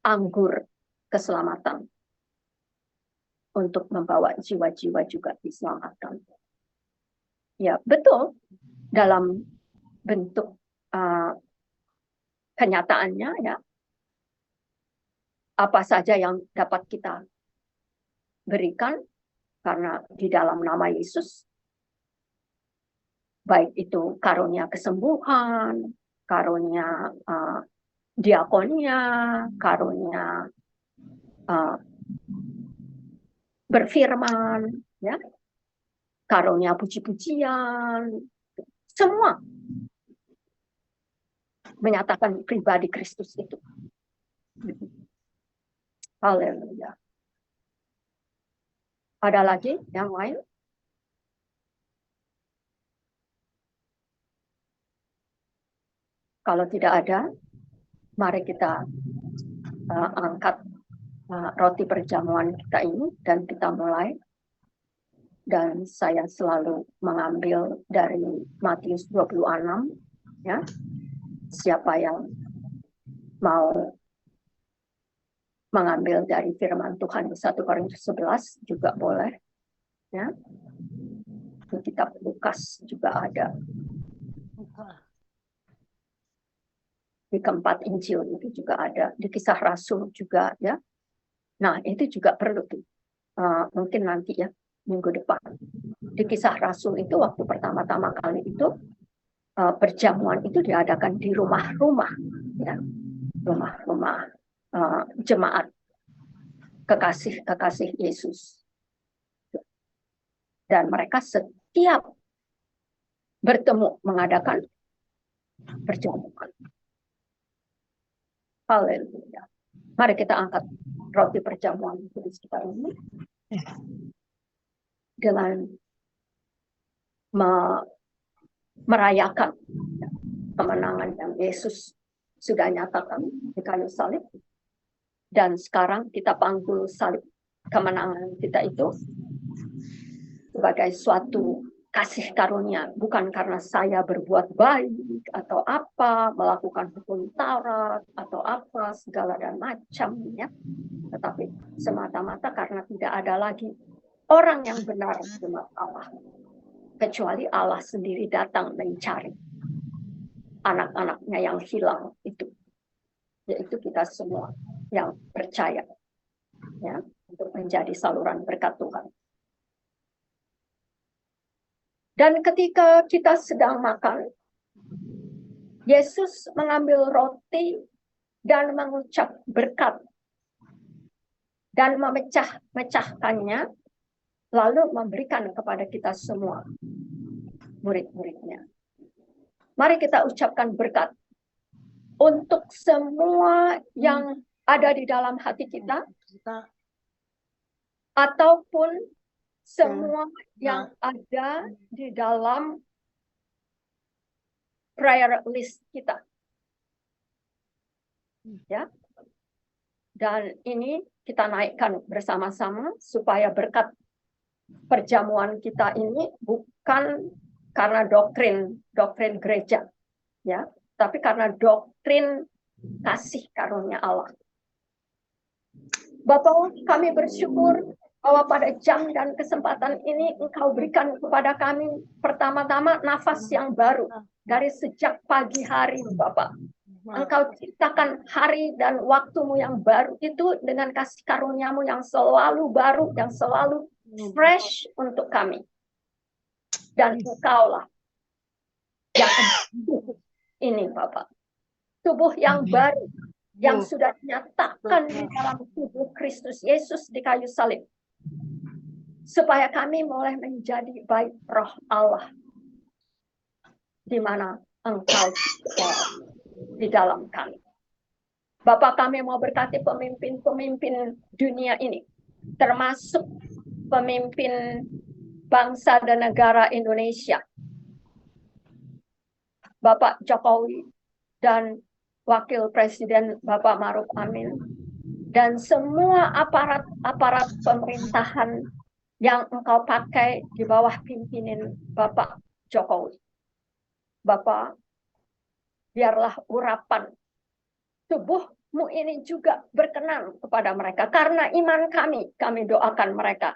anggur keselamatan untuk membawa jiwa-jiwa juga diselamatkan. Ya, betul, dalam bentuk kenyataannya ya, apa saja yang dapat kita berikan karena di dalam nama Yesus, baik itu karunia kesembuhan, karunia diakonia, karunia berfirman, ya, karunia puji-pujian, semua menyatakan pribadi Kristus itu. Haleluya. Ada lagi yang lain? Kalau tidak ada, mari kita angkat roti perjamuan kita ini dan kita mulai. Dan saya selalu mengambil dari Matius 26, ya. Siapa yang mau mengambil dari firman Tuhan di 1 Korintus 11 juga boleh, ya. Di kitab Lukas juga ada. Di keempat Injil itu juga ada, di Kisah Rasul juga, ya. Nah, itu juga perlu tuh. Mungkin nanti ya, minggu depan. Di Kisah Rasul itu waktu pertama-tama kali itu perjamuan itu diadakan di rumah-rumah, ya. Rumah-rumah jemaat kekasih Yesus. Dan mereka setiap bertemu mengadakan perjamuan. Haleluya. Mari kita angkat roti perjamuan di sekitar ini dengan merayakan kemenangan yang Yesus sudah nyatakan di kayu salib. Dan sekarang kita panggil salib kemenangan kita itu sebagai suatu kasih karunia, bukan karena saya berbuat baik atau apa, melakukan hukum Taurat atau apa segala dan macamnya, tetapi semata-mata karena tidak ada lagi orang yang benar di mata Allah, kecuali Allah sendiri datang mencari anak-anaknya yang hilang itu, yaitu kita semua yang percaya, ya, untuk menjadi saluran berkat Tuhan. Dan ketika kita sedang makan, Yesus mengambil roti dan mengucap berkat dan memecah-mecahkannya, lalu memberikan kepada kita semua, murid-muridnya. Mari kita ucapkan berkat untuk semua yang ada di dalam hati kita, ataupun semua yang ada di dalam prayer list kita. Ya. Dan ini kita naikkan bersama-sama supaya berkat perjamuan kita ini bukan karena doktrin gereja, ya, tapi karena doktrin kasih karunia Allah. Bapak, kami bersyukur bahwa pada jam dan kesempatan ini Engkau berikan kepada kami pertama-tama nafas yang baru dari sejak pagi hari, Bapak. Engkau ciptakan hari dan waktumu yang baru itu dengan kasih karuniamu yang selalu baru, yang selalu fresh untuk kami. Dan Engkaulah yang ini, Bapak. Tubuh yang baru, yang sudah dinyatakan di dalam tubuh Kristus Yesus di kayu salib. Supaya kami boleh menjadi baik roh Allah. Di mana Engkau di dalam kami. Bapak, kami mau berkati pemimpin-pemimpin dunia ini. Termasuk pemimpin bangsa dan negara Indonesia. Bapak Jokowi dan Wakil Presiden Bapak Maruf Amin. Dan semua aparat pemerintahan yang Engkau pakai di bawah pimpinan Bapak Jokowi. Bapak, biarlah urapan tubuhmu ini juga berkenan kepada mereka. Karena iman kami doakan mereka.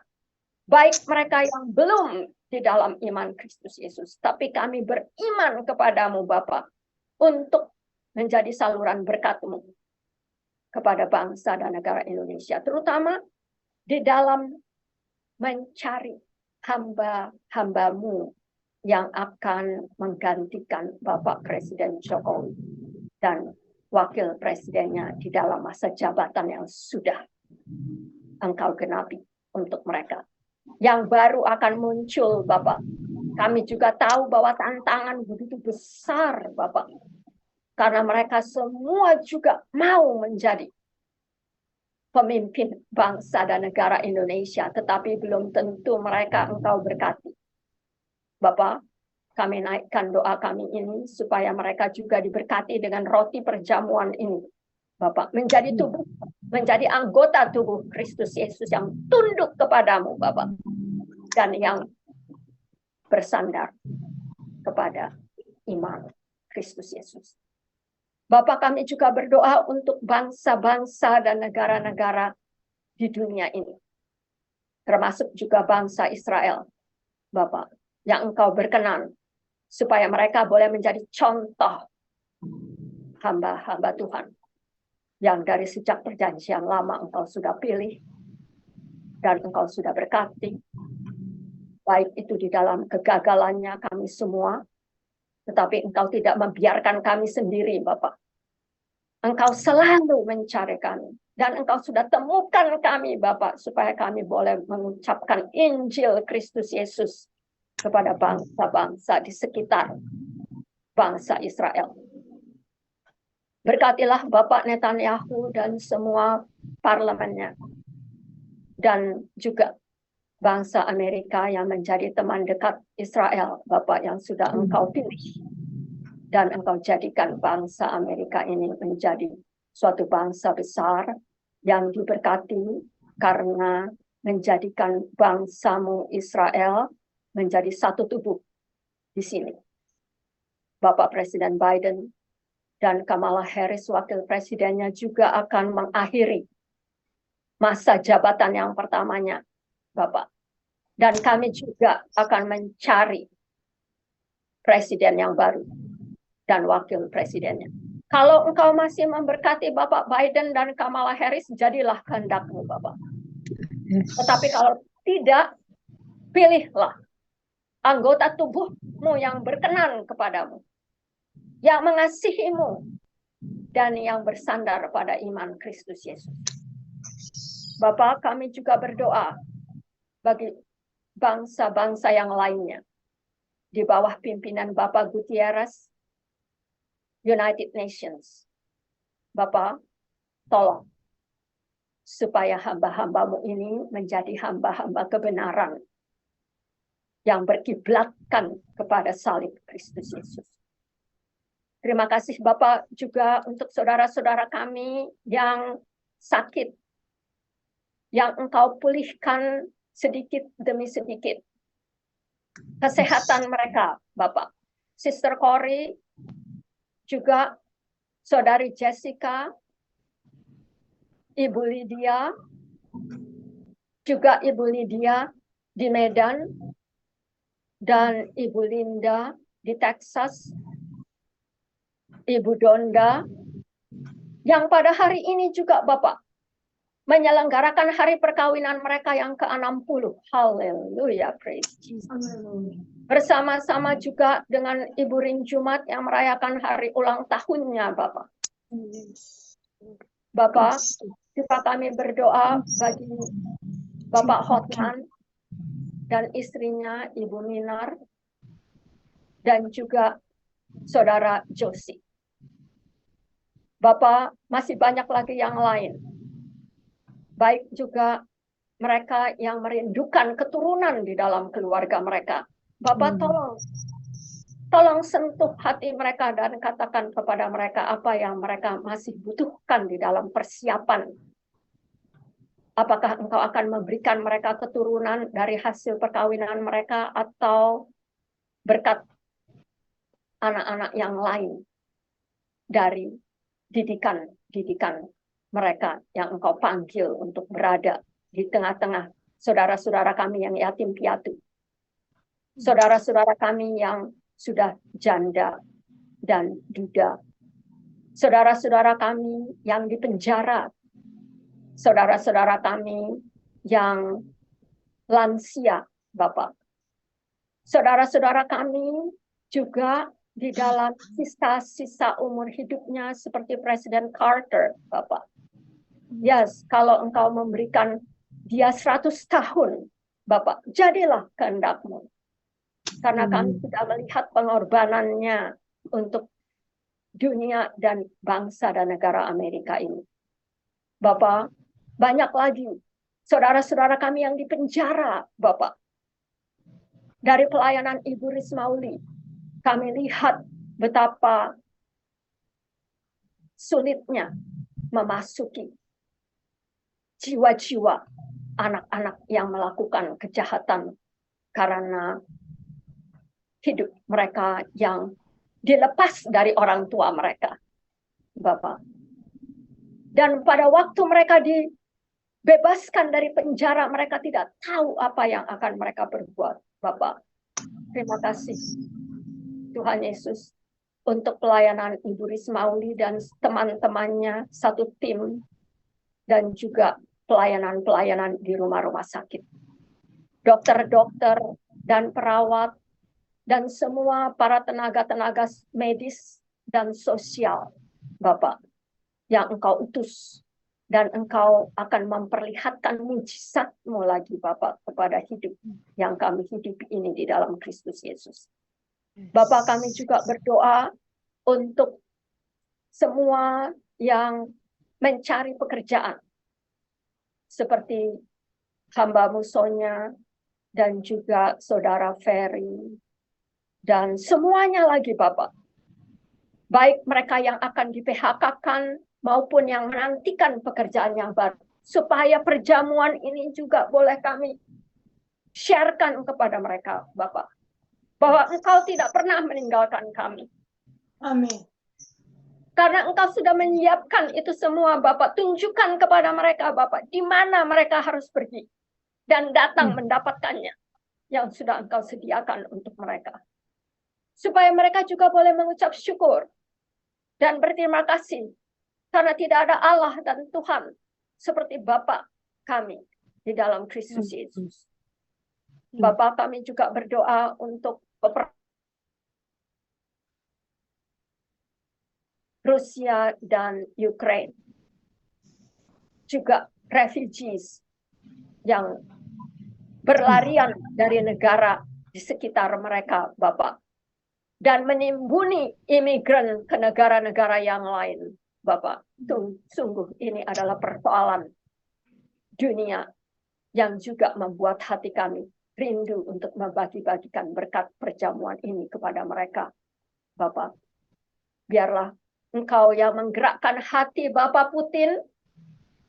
Baik mereka yang belum di dalam iman Kristus Yesus. Tapi kami beriman kepadamu Bapa untuk menjadi saluran berkat-Mu kepada bangsa dan negara Indonesia. Terutama di dalam mencari hamba-hamba-Mu yang akan menggantikan Bapak Presiden Jokowi dan Wakil Presidennya di dalam masa jabatan yang sudah Engkau genapi untuk mereka. Yang baru akan muncul, Bapak. Kami juga tahu bahwa tantangan begitu besar, Bapak. Karena mereka semua juga mau menjadi pemimpin bangsa dan negara Indonesia, tetapi belum tentu mereka Engkau berkati. Bapak, kami naikkan doa kami ini supaya mereka juga diberkati dengan roti perjamuan ini. Bapak, menjadi tubuh, menjadi anggota tubuh Kristus Yesus yang tunduk kepadamu, Bapak. Dan yang bersandar kepada iman Kristus Yesus. Bapak, kami juga berdoa untuk bangsa-bangsa dan negara-negara di dunia ini. Termasuk juga bangsa Israel, Bapak, yang Engkau berkenan supaya mereka boleh menjadi contoh hamba-hamba Tuhan yang dari sejak perjanjian lama Engkau sudah pilih dan Engkau sudah berkati, baik itu di dalam kegagalannya kami semua, tetapi Engkau tidak membiarkan kami sendiri, Bapak. Engkau selalu mencari kami dan Engkau sudah temukan kami, Bapak, supaya kami boleh mengucapkan Injil Kristus Yesus kepada bangsa-bangsa di sekitar bangsa Israel. Berkatilah Bapak Netanyahu dan semua parlemennya. Dan juga bangsa Amerika yang menjadi teman dekat Israel, Bapak, yang sudah Engkau pilih. Dan Engkau jadikan bangsa Amerika ini menjadi suatu bangsa besar yang diberkati karena menjadikan bangsamu Israel menjadi satu tubuh di sini. Bapak Presiden Biden dan Kamala Harris, Wakil Presidennya, juga akan mengakhiri masa jabatan yang pertamanya, Bapak. Dan kami juga akan mencari presiden yang baru dan wakil presidennya. Kalau Engkau masih memberkati Bapak Biden dan Kamala Harris, jadilah kehendak-Mu, Bapak. Tetapi kalau tidak, pilihlah anggota tubuh-Mu yang berkenan kepadamu, yang mengasihi-Mu, dan yang bersandar pada iman Kristus Yesus. Bapak, kami juga berdoa bagi bangsa-bangsa yang lainnya di bawah pimpinan Bapak Gutierrez, United Nations, Bapak, tolong supaya hamba-hambamu ini menjadi hamba-hamba kebenaran yang berkiblatkan kepada salib Kristus Yesus. Terima kasih Bapak juga untuk saudara-saudara kami yang sakit, yang Engkau pulihkan sedikit demi sedikit kesehatan mereka, Bapak. Sister Cory, juga Saudari Jessica, Ibu Lydia, juga Ibu Lydia di Medan, dan Ibu Linda di Texas, Ibu Donda, yang pada hari ini juga Bapak menyelenggarakan hari perkawinan mereka yang ke-60. Haleluya, praise Jesus. Bersama-sama juga dengan Ibu Rin Jumat yang merayakan hari ulang tahunnya, Bapak. Bapak, juga kami berdoa bagi Bapak Hotman dan istrinya Ibu Minar, dan juga Saudara Josie. Bapak, masih banyak lagi yang lain. Baik juga mereka yang merindukan keturunan di dalam keluarga mereka. Bapak, tolong sentuh hati mereka dan katakan kepada mereka apa yang mereka masih butuhkan di dalam persiapan. Apakah Engkau akan memberikan mereka keturunan dari hasil perkawinan mereka atau berkat anak-anak yang lain dari didikan mereka yang Engkau panggil untuk berada di tengah-tengah saudara-saudara kami yang yatim piatu, saudara-saudara kami yang sudah janda dan duda, saudara-saudara kami yang dipenjara, saudara-saudara kami yang lansia, Bapak, saudara-saudara kami juga di dalam sisa-sisa umur hidupnya seperti Presiden Carter, Bapak. Yes, kalau Engkau memberikan dia 100 tahun, Bapak, jadilah kehendak-Mu. Karena kami sudah melihat pengorbanannya untuk dunia dan bangsa dan negara Amerika ini. Bapak, banyak lagi saudara-saudara kami yang dipenjara, Bapak. Dari pelayanan Ibu Rismauli, kami lihat betapa sulitnya memasuki jiwa-jiwa anak-anak yang melakukan kejahatan karena hidup mereka yang dilepas dari orang tua mereka, Bapak. Dan pada waktu mereka dibebaskan dari penjara, mereka tidak tahu apa yang akan mereka berbuat, Bapak. Terima kasih Tuhan Yesus untuk pelayanan Ibu Rismauli dan teman-temannya, satu tim, dan juga pelayanan-pelayanan di rumah-rumah sakit. Dokter-dokter dan perawat dan semua para tenaga-tenaga medis dan sosial, Bapak, yang Engkau utus, dan Engkau akan memperlihatkan mujizat-Mu lagi, Bapak, kepada hidup yang kami hidupi ini di dalam Kristus Yesus. Bapak, kami juga berdoa untuk semua yang mencari pekerjaan, seperti hamba-Mu Sonya, dan juga Saudara Ferry, dan semuanya lagi, Bapak. Baik mereka yang akan di-PHK-kan, maupun yang menantikan pekerjaan yang baru. Supaya perjamuan ini juga boleh kami sharekan kepada mereka, Bapak. Bahwa Engkau tidak pernah meninggalkan kami. Amin. Karena Engkau sudah menyiapkan itu semua, Bapak. Tunjukkan kepada mereka, Bapak, di mana mereka harus pergi. Dan datang mendapatkannya yang sudah Engkau sediakan untuk mereka. Supaya mereka juga boleh mengucap syukur dan berterima kasih. Karena tidak ada Allah dan Tuhan seperti Bapa kami di dalam Kristus Yesus. Bapa, kami juga berdoa untuk Rusia dan Ukraina. Juga refugees yang berlarian dari negara di sekitar mereka, Bapak. Dan menimbuni imigran ke negara-negara yang lain. Bapak, sungguh ini adalah persoalan dunia yang juga membuat hati kami rindu untuk membagi-bagikan berkat perjamuan ini kepada mereka. Bapak, biarlah Engkau yang menggerakkan hati Bapak Putin,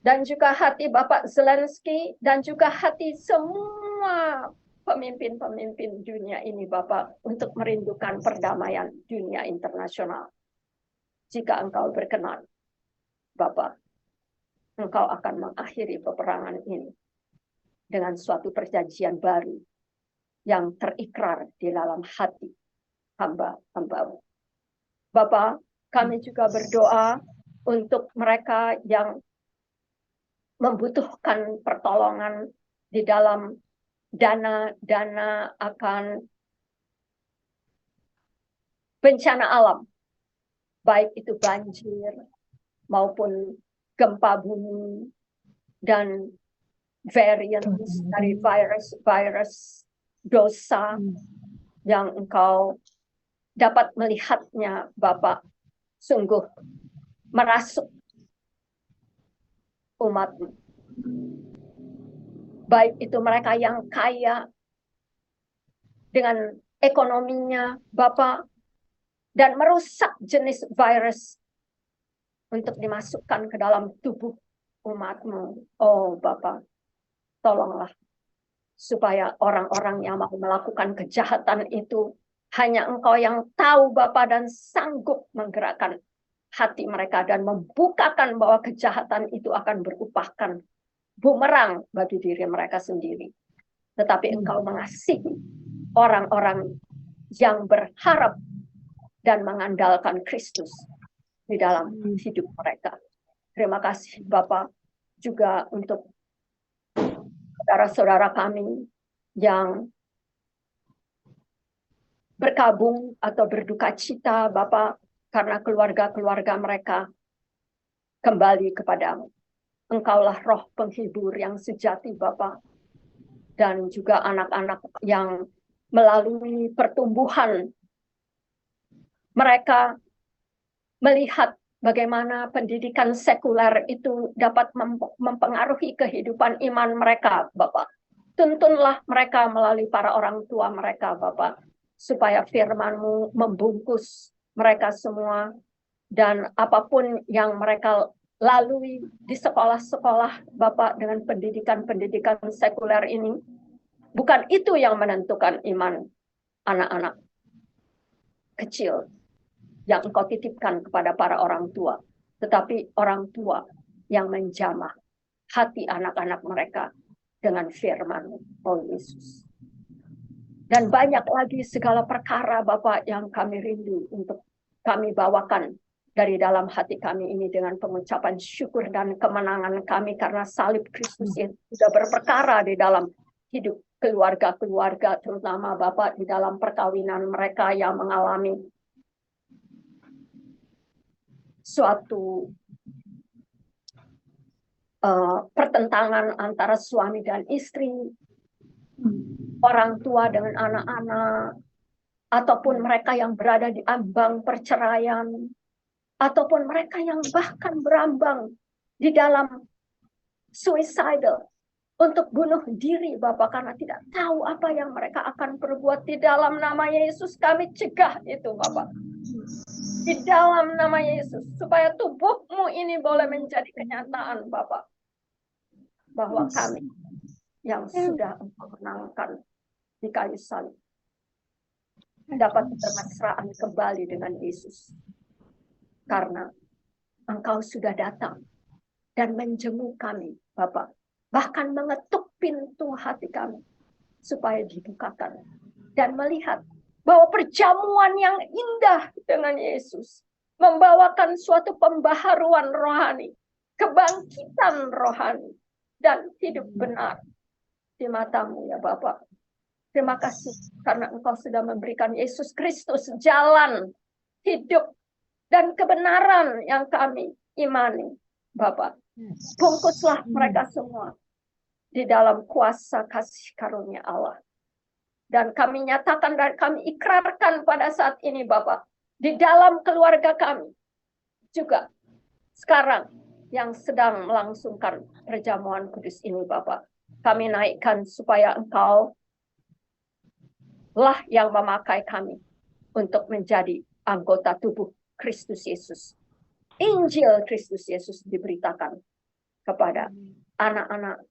dan juga hati Bapak Zelensky, dan juga hati semua pemimpin-pemimpin dunia ini, Bapak, untuk merindukan perdamaian dunia internasional. Jika Engkau berkenan, Bapak, Engkau akan mengakhiri peperangan ini dengan suatu perjanjian baru yang terikrar di dalam hati hamba-Hamba-Mu. Bapak, kami juga berdoa untuk mereka yang membutuhkan pertolongan di dalam dana akan bencana alam, baik itu banjir maupun gempa bumi dan variants dari virus dosa yang Engkau dapat melihatnya, Bapak, sungguh merasuk umat-Mu. Baik itu mereka yang kaya dengan ekonominya, Bapak, dan merusak jenis virus untuk dimasukkan ke dalam tubuh umat-Mu. Oh, Bapak, tolonglah supaya orang-orang yang mau melakukan kejahatan itu hanya Engkau yang tahu, Bapa, dan sanggup menggerakkan hati mereka dan membukakan bahwa kejahatan itu akan berupahkan bumerang bagi diri mereka sendiri. Tetapi Engkau mengasihi orang-orang yang berharap dan mengandalkan Kristus di dalam hidup mereka. Terima kasih, Bapak, juga untuk saudara-saudara kami yang berkabung atau berduka cita, Bapak, karena keluarga-keluarga mereka kembali kepadamu. Engkaulah roh penghibur yang sejati, Bapak, dan juga anak-anak yang melalui pertumbuhan mereka melihat bagaimana pendidikan sekuler itu dapat mempengaruhi kehidupan iman mereka, Bapak. Tuntunlah mereka melalui para orang tua mereka, Bapak, supaya firman-Mu membungkus mereka semua, dan apapun yang mereka lalui di sekolah-sekolah, Bapak, dengan pendidikan-pendidikan sekuler ini, bukan itu yang menentukan iman anak-anak kecil yang Engkau titipkan kepada para orang tua, tetapi orang tua yang menjamah hati anak-anak mereka dengan firman, oh Yesus. Dan banyak lagi segala perkara, Bapak, yang kami rindu untuk kami bawakan dari dalam hati kami ini dengan pengucapan syukur dan kemenangan kami karena salib Kristus yang sudah berperkara di dalam hidup keluarga-keluarga, terutama, Bapak, di dalam perkawinan mereka yang mengalami suatu pertentangan antara suami dan istri, orang tua dengan anak-anak, ataupun mereka yang berada di ambang perceraian, ataupun mereka yang bahkan berambang di dalam suicidal, untuk bunuh diri, Bapak, karena tidak tahu apa yang mereka akan perbuat. Di dalam nama Yesus kami cegah itu, Bapak. Di dalam nama Yesus, supaya tubuh-Mu ini boleh menjadi kenyataan, Bapak, bahwa kami yang sudah Engkau menangkan di kayu salib dapat bermesraan kembali dengan Yesus, karena Engkau sudah datang dan menjenguk kami, Bapak, bahkan mengetuk pintu hati kami supaya dibukakan dan melihat bahwa perjamuan yang indah dengan Yesus membawakan suatu pembaharuan rohani, kebangkitan rohani, dan hidup benar di mata-Mu, ya Bapak. Terima kasih karena Engkau sudah memberikan Yesus Kristus jalan, hidup, dan kebenaran yang kami imani, Bapak. Bungkuslah mereka semua di dalam kuasa kasih karunia Allah. Dan kami nyatakan dan kami ikrarkan pada saat ini, Bapak, di dalam keluarga kami juga sekarang yang sedang melangsungkan perjamuan kudus ini, Bapak. Kami naikkan supaya Engkau lah yang memakai kami untuk menjadi anggota tubuh Kristus Yesus. Injil Kristus Yesus diberitakan kepada anak-anak,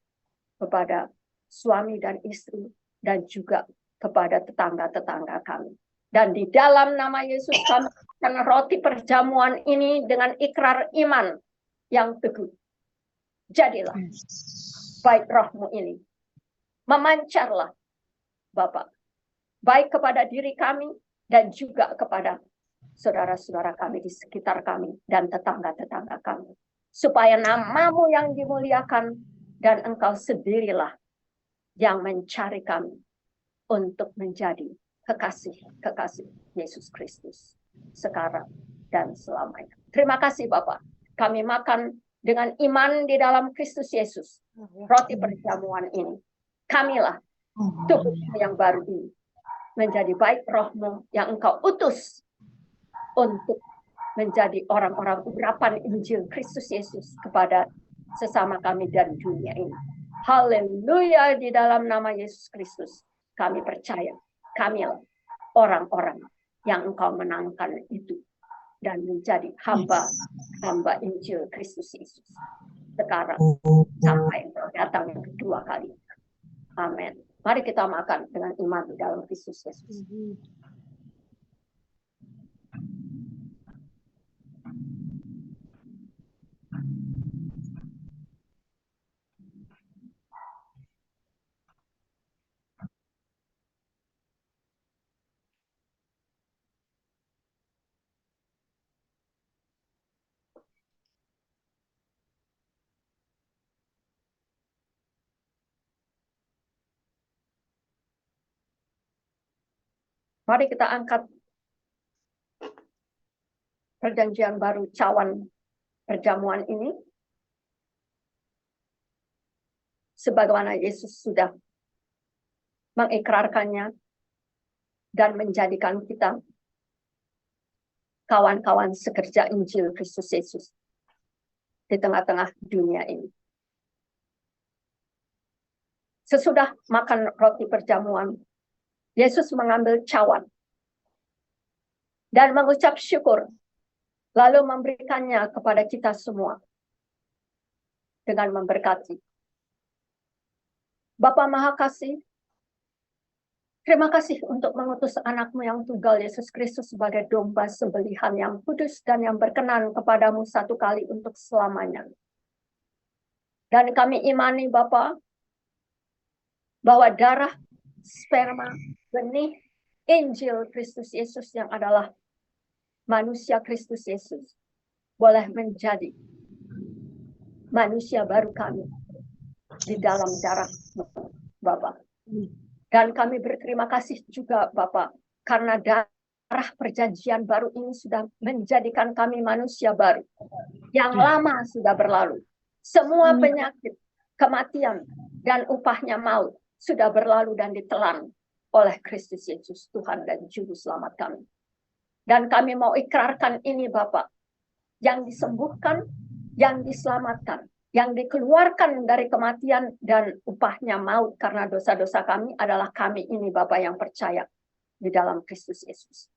kepada suami dan istri, dan juga kepada tetangga-tetangga kami. Dan di dalam nama Yesus kami akan roti perjamuan ini dengan ikrar iman yang teguh. Jadilah baik roh-Mu ini. Memancarlah, Bapak, baik kepada diri kami dan juga kepada saudara-saudara kami di sekitar kami dan tetangga-tetangga kami. Supaya nama-Mu yang dimuliakan dan Engkau sendirilah yang mencari kami untuk menjadi kekasih-kekasih Yesus Kristus sekarang dan selamanya. Terima kasih Bapak. Kami makan dengan iman di dalam Kristus Yesus. Roti perjamuan ini. Kamilah tubuh-Mu yang baru ini. Menjadi baik roh-Mu yang Engkau utus untuk menjadi orang-orang urapan Injil Kristus Yesus kepada sesama kami dan dunia ini. Haleluya, di dalam nama Yesus Kristus kami percaya kamilah orang-orang yang Engkau menangkan itu dan menjadi hamba Injil Kristus Yesus sekarang sampai Engkau datang yang kedua kali. Amin. Mari kita makan dengan iman di dalam Kristus Yesus. Mari kita angkat perjanjian baru cawan perjamuan ini. Sebagaimana Yesus sudah mengikrarkannya dan menjadikan kita kawan-kawan sekerja Injil Kristus Yesus di tengah-tengah dunia ini. Sesudah makan roti perjamuan, Yesus mengambil cawan dan mengucap syukur, lalu memberikannya kepada kita semua dengan memberkati. Bapa Maha Kasih, terima kasih untuk mengutus anak-Mu yang tunggal Yesus Kristus sebagai domba sembelihan yang kudus dan yang berkenan kepadamu satu kali untuk selamanya. Dan kami imani Bapa, bahwa darah, sperma, benih Injil Kristus Yesus yang adalah manusia Kristus Yesus boleh menjadi manusia baru kami di dalam darah Bapak. Dan kami berterima kasih juga Bapak karena darah perjanjian baru ini sudah menjadikan kami manusia baru. Yang lama sudah berlalu. Semua penyakit, kematian, dan upahnya maut sudah berlalu dan ditelan oleh Kristus Yesus, Tuhan dan Juru Selamat kami. Dan kami mau ikrarkan ini Bapak, yang disembuhkan, yang diselamatkan, yang dikeluarkan dari kematian dan upahnya maut karena dosa-dosa kami adalah kami ini Bapak yang percaya di dalam Kristus Yesus.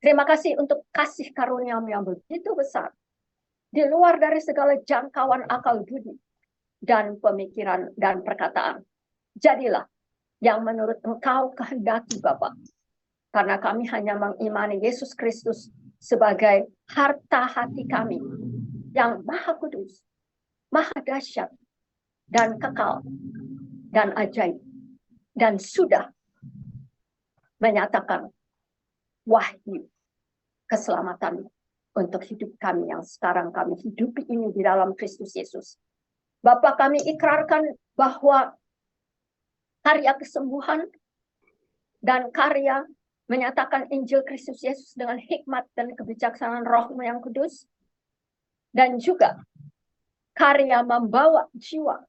Terima kasih untuk kasih karunia-Mu yang begitu besar, di luar dari segala jangkauan akal budi dan pemikiran dan perkataan. Jadilah yang menurut Engkau kehendaki Bapak. Karena kami hanya mengimani Yesus Kristus sebagai harta hati kami yang maha kudus, maha dahsyat, dan kekal, dan ajaib. Dan sudah menyatakan wahyu keselamatan untuk hidup kami yang sekarang kami hidupi ini di dalam Kristus Yesus. Bapak, kami ikrarkan bahwa karya kesembuhan dan karya menyatakan Injil Kristus Yesus dengan hikmat dan kebijaksanaan Roh-Mu yang kudus, dan juga karya membawa jiwa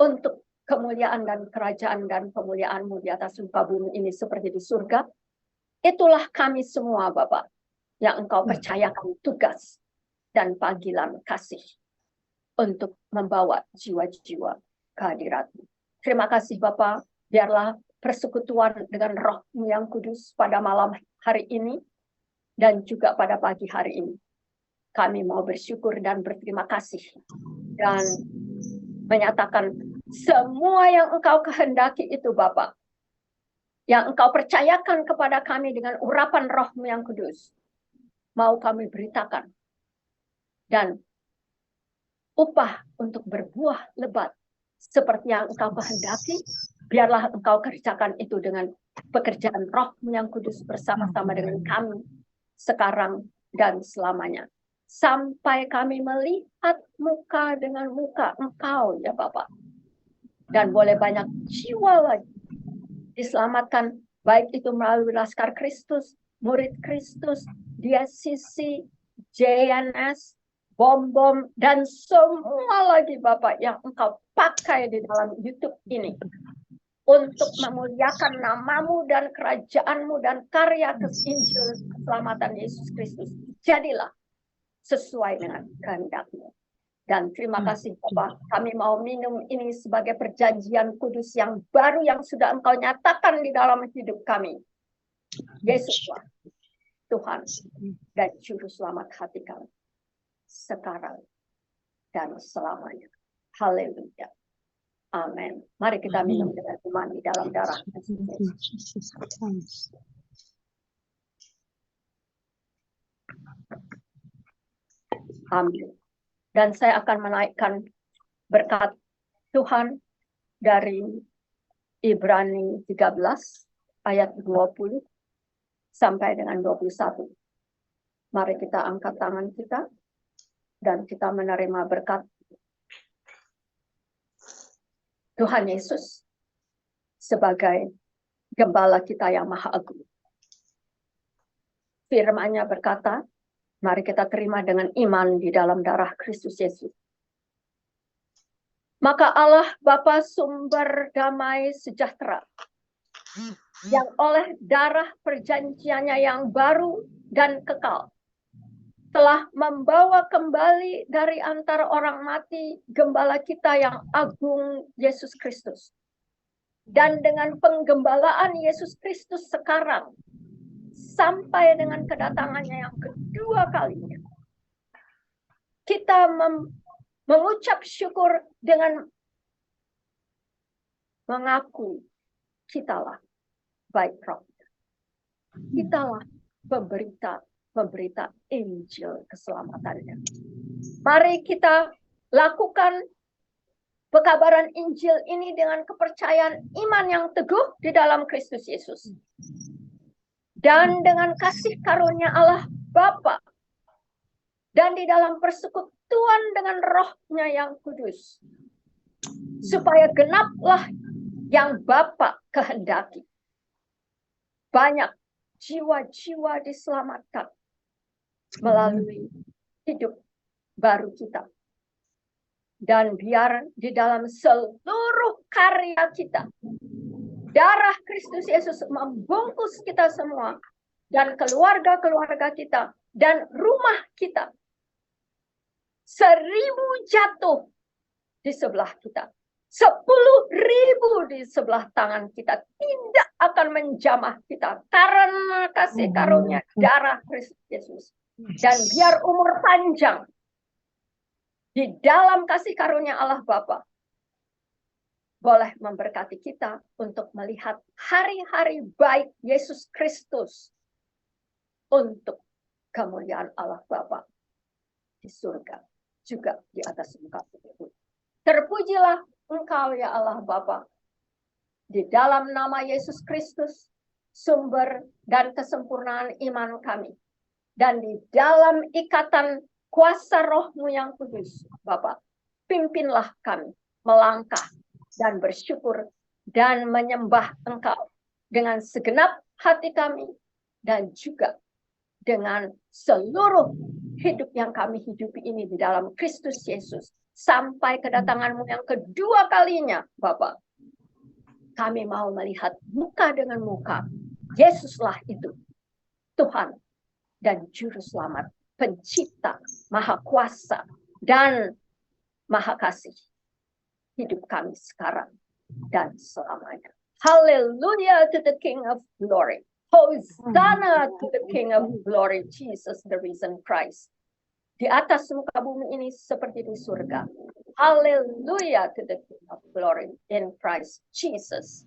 untuk kemuliaan dan kerajaan dan kemuliaan-Mu di atas muka bumi ini seperti di surga. Itulah kami semua Bapak yang Engkau percayakan tugas dan panggilan kasih untuk membawa jiwa-jiwa kehadirat-Mu. Terima kasih Bapa, biarlah persekutuan dengan Roh-Mu yang kudus pada malam hari ini dan juga pada pagi hari ini. Kami mau bersyukur dan berterima kasih dan menyatakan semua yang Engkau kehendaki itu Bapa, yang Engkau percayakan kepada kami dengan urapan Roh-Mu yang kudus, mau kami beritakan. Dan upah untuk berbuah lebat seperti yang Engkau kehendaki, biarlah Engkau kerjakan itu dengan pekerjaan Roh-Mu yang kudus bersama-sama dengan kami sekarang dan selamanya. Sampai kami melihat muka dengan muka Engkau ya Bapak. Dan boleh banyak jiwa lagi diselamatkan, baik itu melalui Laskar Kristus, Murid Kristus, Diasisi, JNS, Bom-Bom, dan semua lagi Bapak yang Engkau pakai di dalam YouTube ini untuk memuliakan nama-Mu dan kerajaan-Mu dan karya Injil keselamatan Yesus Kristus. Jadilah sesuai dengan kehendak-Mu. Dan terima kasih Bapak, kami mau minum ini sebagai perjanjian kudus yang baru yang sudah Engkau nyatakan di dalam hidup kami. Yesuslah Tuhan dan Juru Selamat hati kami. Sekarang dan selamanya. Haleluya. Amin. Mari kita minum dengan iman di dalam darah Yesus. Amin. Dan saya akan menaikkan berkat Tuhan dari Ibrani 13 ayat 20 sampai dengan 21. Mari kita angkat tangan kita dan kita menerima berkat Tuhan Yesus sebagai Gembala kita yang Maha Agung. Firman-Nya berkata, mari kita terima dengan iman di dalam darah Kristus Yesus. Maka Allah Bapa sumber damai sejahtera, yang oleh darah perjanjiannya yang baru dan kekal, telah membawa kembali dari antara orang mati Gembala kita yang agung Yesus Kristus. Dan dengan penggembalaan Yesus Kristus sekarang, sampai dengan kedatangannya yang kedua kalinya, kita mengucap syukur dengan mengaku kitalah baik roh. Kitalah pemberita Injil keselamatannya. Mari kita lakukan pekabaran Injil ini dengan kepercayaan iman yang teguh di dalam Kristus Yesus. Dan dengan kasih karunia Allah Bapa dan di dalam persekutuan dengan Roh-Nya yang kudus, supaya genaplah yang Bapa kehendaki. Banyak jiwa-jiwa diselamatkan melalui hidup baru kita. Dan biar di dalam seluruh karya kita, darah Kristus Yesus membungkus kita semua, dan keluarga-keluarga kita, dan rumah kita. 1000 jatuh di sebelah kita, 10.000 di sebelah tangan kita, tidak akan menjamah kita, karena kasih karunia darah Kristus Yesus. Dan biar umur panjang di dalam kasih karunia Allah Bapa boleh memberkati kita untuk melihat hari-hari baik Yesus Kristus untuk kemuliaan Allah Bapa di surga, juga di atas muka bumi. Terpujilah Engkau ya Allah Bapa, di dalam nama Yesus Kristus, sumber dan kesempurnaan iman kami, dan di dalam ikatan kuasa Roh-Mu yang kudus, Bapa, pimpinlah kami melangkah dan bersyukur dan menyembah Engkau dengan segenap hati kami dan juga dengan seluruh hidup yang kami hidupi ini di dalam Kristus Yesus sampai kedatangan-Mu yang kedua kalinya, Bapa. Kami mau melihat muka dengan muka. Yesuslah itu Tuhan dan Juru Selamat, Pencipta Maha Kuasa, dan Maha Kasih. Hidup kami sekarang dan selamanya. Hallelujah to the King of Glory. Hosanna to the King of Glory, Jesus the risen Christ. Di atas muka bumi ini seperti di surga. Hallelujah to the King of Glory in Christ Jesus.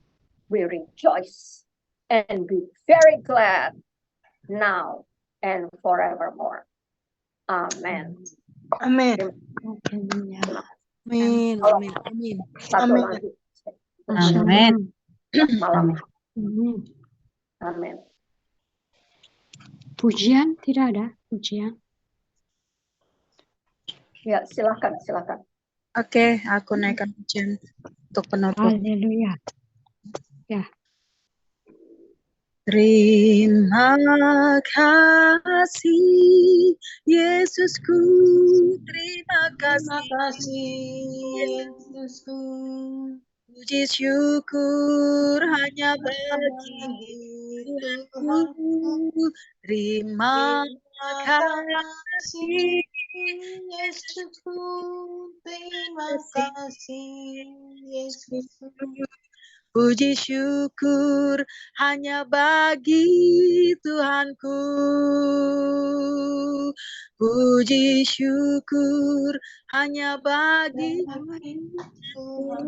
We rejoice and be very glad now and forevermore. Amen. Amin. Amin. Amin. Amin. Satu Amin. lagi. Amin. Malam. Amin. Amin. Pujian tidak ada pujian. Ya, silakan, silakan. Oke, aku naikkan pujian untuk penutup. Haleluya. Ya. Terima kasih Yesusku, terima Terima kasih kasih Yesusku. puji syukur hanya bagi Tuhanku. Terima kasih Yesusku, terima kasih Yesusku. puji syukur hanya bagi Tuhanku. Puji syukur hanya bagi Tuhanku.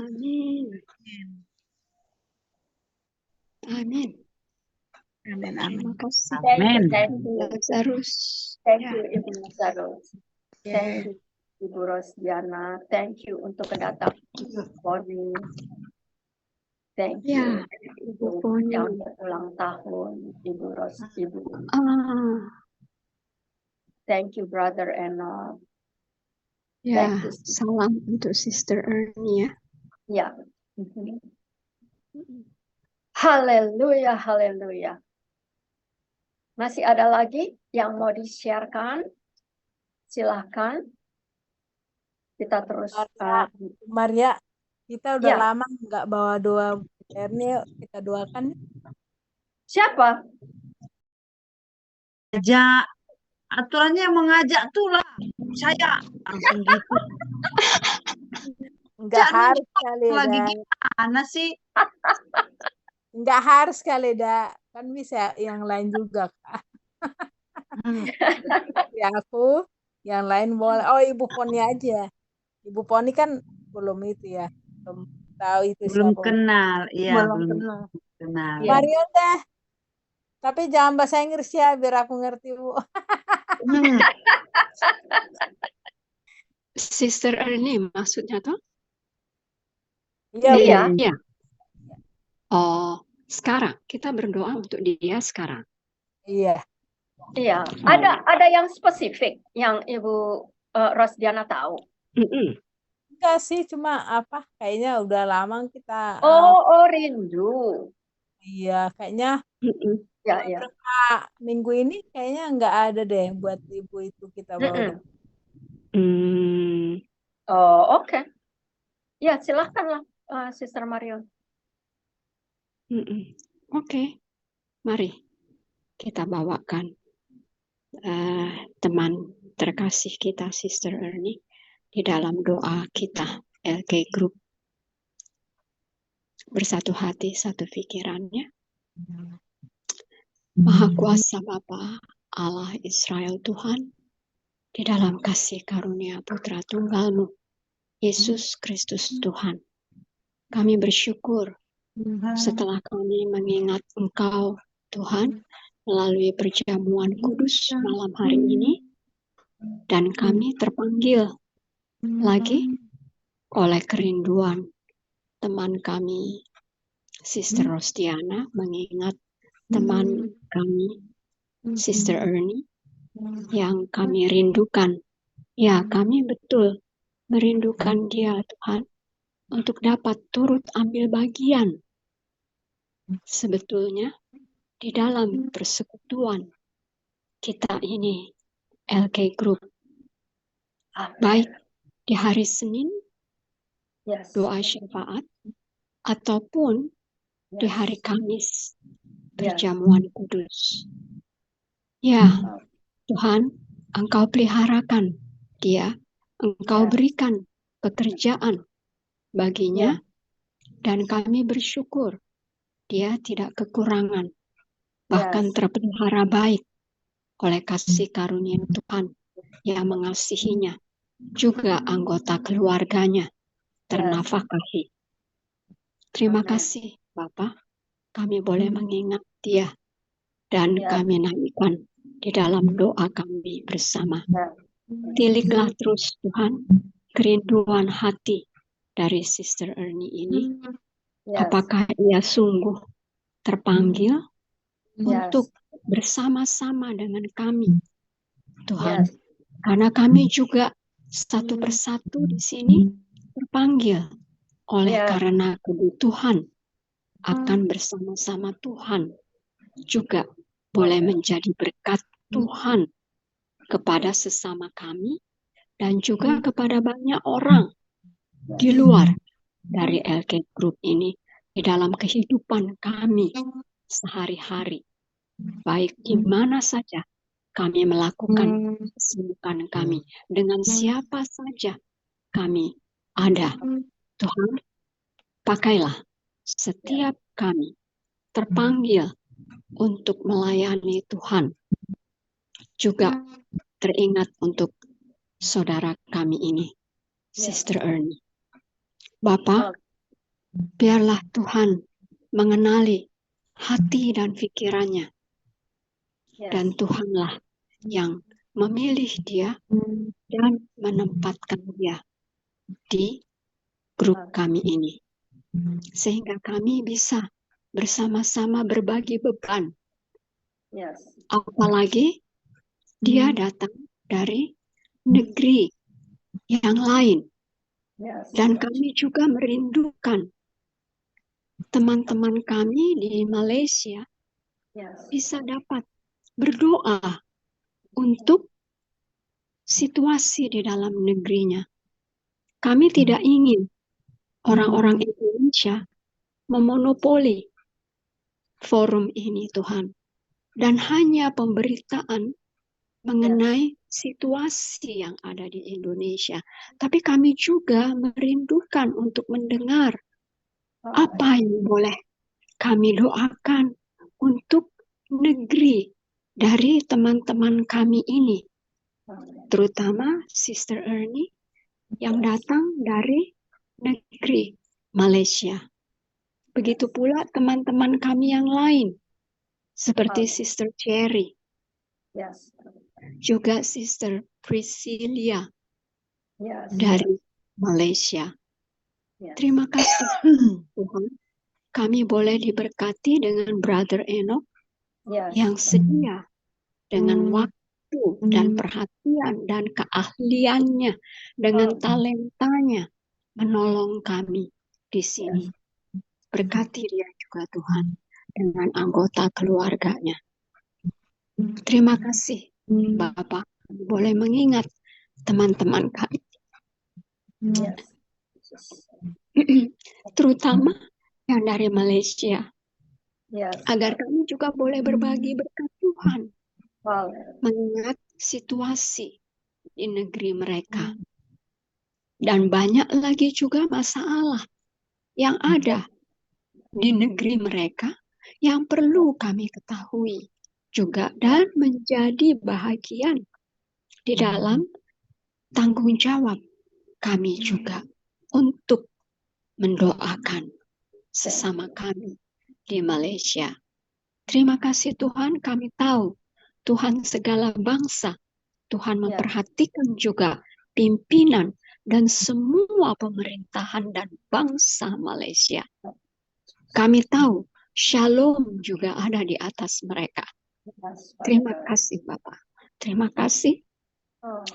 Amin. Amin. Amin, amin. Terima kasih. Amin. Thank you, Lazarus. thank Ya. you, Ibu Lazarus. Thank you, Ibu Rosdiana. Thank you untuk kedatangan Ibu Poni. Thank you, Ya, Ibu Poni. yang berulang tahun, Ibu Ibu. Ah, Thank you, Brother Enoch. ya, Thank you. salam untuk Sister Ernie ya. Ya. Haleluya, haleluya. Masih ada lagi yang mau di-sharekan? Silahkan. Kita terus. Maria, kita udah Ya. lama nggak bawa doa Ernie, yuk kita doakan. Siapa? Ajak. Aturannya mengajak tuh lah. Saya langsung gitu. Nggak Cak, harus kali lagi dah. gimana sih? Nggak harus kali dah. Kan bisa yang lain juga. Ya aku, yang lain boleh. Oh, Ibu Poni aja. Ibu Poni kan belum itu ya. Belum tahu itu Belum siapa. kenal. Iya, Belum belum kenal. kenal. Ya. Mario dah. Tapi jangan bahasa Inggris ya, biar aku ngerti, Bu. Sister Ernie maksudnya tuh? Iya, Bu. Iya. Iya. Oh, sekarang kita berdoa untuk dia sekarang. Iya. Iya. Ada yang spesifik yang Ibu Rosdiana tahu. Mm-mm. Enggak sih, cuma apa? Kayaknya udah lama kita. Oh, rindu. Iya, kayaknya Mm-mm. Ya, ya. beberapa minggu ini kayaknya nggak ada deh buat ibu itu kita bawa. Mm. Oh, oke. Ya, silahkanlah, Sister Marion. Mm-mm. Oke, mari kita bawakan teman terkasih kita, Sister Ernie, di dalam doa kita, LK Group. Bersatu hati, satu pikirannya. Maha Kuasa Bapa, Allah Israel Tuhan, di dalam kasih karunia Putra Tunggal-Mu, Yesus Kristus Tuhan. Kami bersyukur setelah kami mengingat Engkau, Tuhan, melalui perjamuan kudus malam hari ini, dan kami terpanggil lagi oleh kerinduan teman kami, Sister Rostiana, mengingat teman kami, Sister Ernie, yang kami rindukan. Ya, kami betul merindukan dia, Tuhan, untuk dapat turut ambil bagian sebetulnya di dalam persekutuan kita ini, LK Group. Baik di hari Senin, Yes. doa syafaat, ataupun di hari Kamis, perjamuan kudus. Ya, Tuhan, Engkau peliharakan dia, Engkau berikan pekerjaan baginya, dan kami bersyukur dia tidak kekurangan, bahkan terpelihara baik oleh kasih karunia Tuhan yang mengasihinya, juga anggota keluarganya ternafkahi. Terima kasih Bapak, kami boleh mengingat dia dan kami naikkan di dalam doa kami bersama. Tiliklah terus Tuhan kerinduan hati dari Sister Ernie ini. Apakah ia sungguh terpanggil untuk bersama-sama dengan kami, Tuhan? Karena kami juga satu persatu di sini terpanggil oleh karena kebutuhan akan bersama-sama Tuhan, juga boleh menjadi berkat Tuhan kepada sesama kami dan juga kepada banyak orang di luar dari LK Group ini di dalam kehidupan kami sehari-hari, baik di mana saja kami melakukan kesibukan kami, dengan siapa saja kami ada. Tuhan, pakailah setiap kami terpanggil untuk melayani Tuhan. Juga teringat untuk saudara kami ini, Sister Ernie. Bapak, biarlah Tuhan mengenali hati dan pikirannya. Dan Tuhanlah yang memilih dia dan menempatkan dia di grup kami ini. Sehingga kami bisa bersama-sama berbagi beban. Apalagi dia datang dari negeri yang lain. Dan kami juga merindukan teman-teman kami di Malaysia bisa dapat berdoa untuk situasi di dalam negerinya. Kami tidak ingin orang-orang Indonesia memonopoli forum ini, Tuhan. Dan hanya pemberitaan mengenai situasi yang ada di Indonesia. Tapi kami juga merindukan untuk mendengar apa yang boleh kami doakan untuk negeri dari teman-teman kami ini. Terutama Sister Ernie yang datang dari negeri Malaysia. Begitu pula teman-teman kami yang lain, seperti Sister Cherry, juga Sister Priscilia dari Malaysia. Terima kasih Tuhan, kami boleh diberkati dengan Brother Enoch yang sedia dengan waktu dan perhatian dan keahliannya, dengan talentanya menolong kami di sini. Berkati dia juga Tuhan dengan anggota keluarganya. Terima kasih Bapak, boleh mengingat teman-teman kami. Terutama yang dari Malaysia. Agar kami juga boleh berbagi berkat Tuhan. Mengingat situasi di negeri mereka. Dan banyak lagi juga masalah yang ada di negeri mereka yang perlu kami ketahui juga dan menjadi bahagian di dalam tanggung jawab kami juga untuk mendoakan sesama kami di Malaysia. Terima kasih Tuhan, kami tahu Tuhan segala bangsa, Tuhan memperhatikan juga pimpinan dan semua pemerintahan dan bangsa Malaysia. Kami tahu Shalom juga ada di atas mereka. Terima kasih Bapak. Terima kasih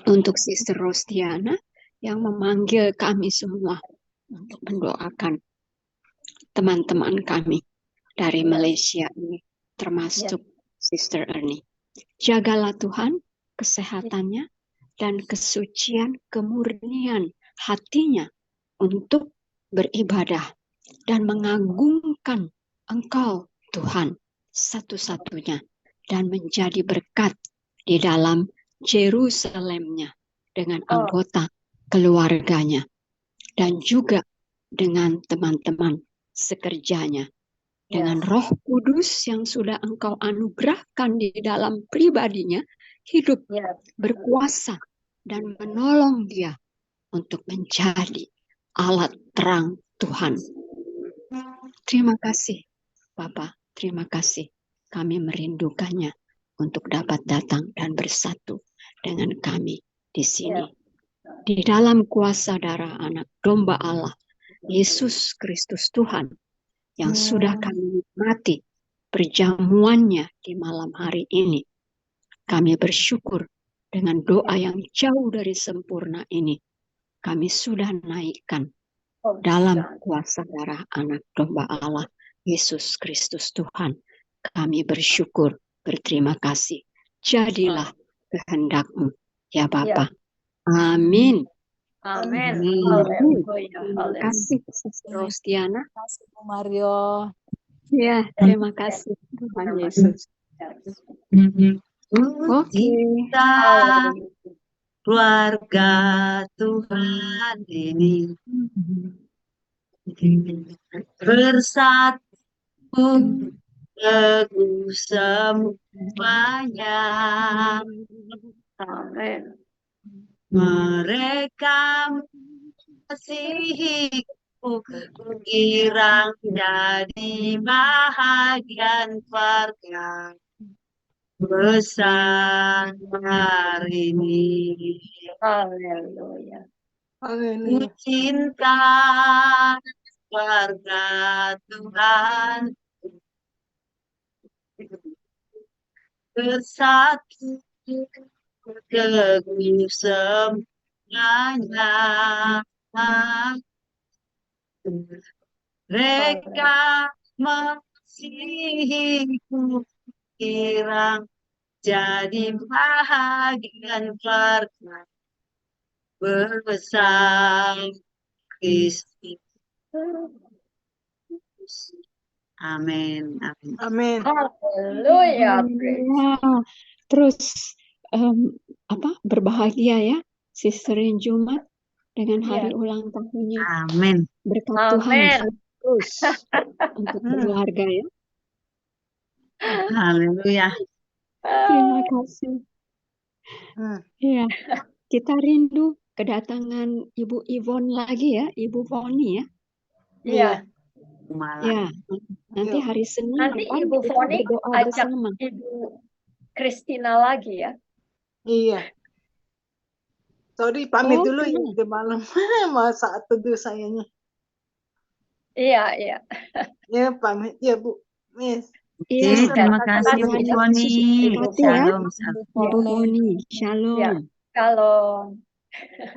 untuk Sister Rostiana yang memanggil kami semua untuk mendoakan teman-teman kami dari Malaysia ini, termasuk Sister Ernie. Jagalah Tuhan kesehatannya dan kesucian kemurnian hatinya untuk beribadah dan mengagungkan Engkau Tuhan satu-satunya dan menjadi berkat di dalam Yerusalemnya dengan anggota keluarganya dan juga dengan teman-teman sekerjanya. Dengan Roh Kudus yang sudah Engkau anugerahkan di dalam pribadinya, hidup berkuasa dan menolong dia untuk menjadi alat terang Tuhan. Terima kasih, Bapa. Terima kasih. Kami merindukannya untuk dapat datang dan bersatu dengan kami di sini. Di dalam kuasa darah Anak Domba Allah, Yesus Kristus Tuhan, yang sudah kami nikmati perjamuannya di malam hari ini. Kami bersyukur dengan doa yang jauh dari sempurna ini. Kami sudah naikkan dalam kuasa darah Anak Domba Allah, Yesus Kristus Tuhan. Kami bersyukur, berterima kasih. Jadilah kehendak-Mu, ya Bapa. Amin. Amin. Terima kasih, Sister Rostiana. Terima kasih, Bu Mario. Ya, terima kasih Tuhan Yesus. Oke. Kita keluarga Tuhan ini bersatu teguh semuanya. Amin. Mereka mengasihiku, kukirang jadi bahagian keluarga besar ini. Haleluya. Ku cinta keluarga Tuhan, bersatu teguh semuanya. Mereka mengasihiku, kirang jadi bahagian keluarga besar Kristus. Amin. Amin. Amin. Haleluya. Ya, terus berbahagia ya, Sister Jumat dengan hari ulang tahunnya. Amin. Berkat Amin. Tuhan terus untuk keluarga ya. Haleluya. Terima kasih. Hmm. Ya, kita rindu kedatangan Ibu Yvonne lagi ya, Ibu Foni ya. Iya. Malam. Ya, nanti hari Senin Nanti depan Ibu kita Foni berdoa ajak bersama. Ibu Christina lagi ya. Iya. Sorry, pamit dulu ya Oke. udah malam. Mau saat teduh sayangnya. Iya, iya. Ya, pamit ya, Bu. Miss. Oke, Iya, terima kasih Bu Tuhan Foni. Yesus berkati ya. Shalom. Shalom. Ibu Foni, shalom. Ya. Kalau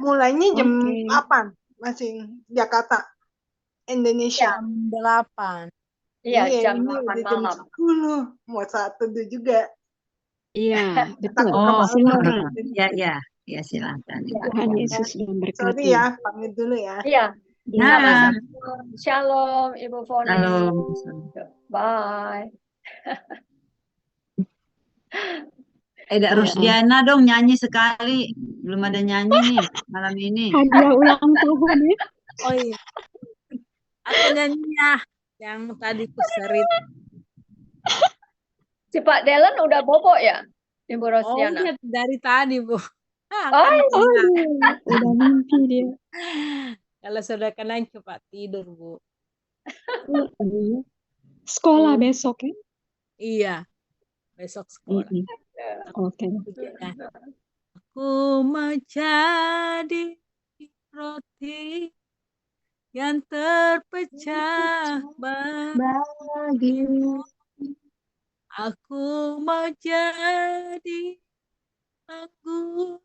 Mulainya jam Oke. 8 masih Jakarta, Indonesia. Jam 8. iya Iya, jam ini 8 udah jam malam. 10. Mau saat teduh juga. Iya, betul. Takut Oh, kemalaman. ya. Ya, silakan. Tuhan Yesus memberkati. Sorry ya, pamit dulu ya. Iya. Ya. Shalom Ibu Foni. Shalom. Bye. Eda Rusdiana dong nyanyi sekali. Belum ada nyanyi nih malam ini. Hadiah ulang tahun ya. Oh iya. Aku nyanyinya yang tadi kuserit. Si Pak Delen udah bobo ya? Ibu Oh, Rosdiana. udah dari tadi, Bu. Oh, Kan Oh, udah mimpi dia. kalau sudah kenal cepat tidur, Bu. Sekolah besok ya. Iya. Besok sekolah. Oke. Aku mau jadi roti yang terpecah bagimu. Aku mau jadi anggur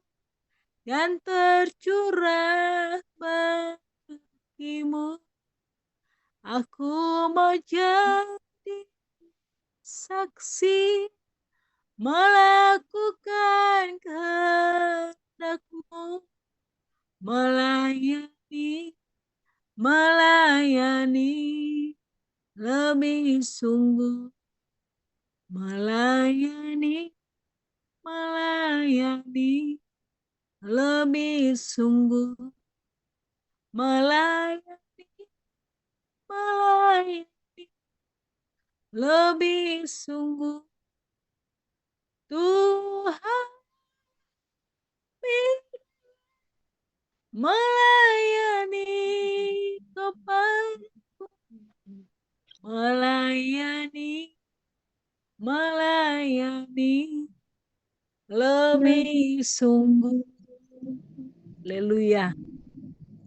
yang tercurah bagimu. Aku mau jadi saksi melakukan kehendak-Mu, melayani lebih sungguh melayani, melayani, lebih sungguh, melayani, melayani, lebih sungguh, Tuhan melayani kepadamu, melayani, melayani, lebih sungguh. Haleluya.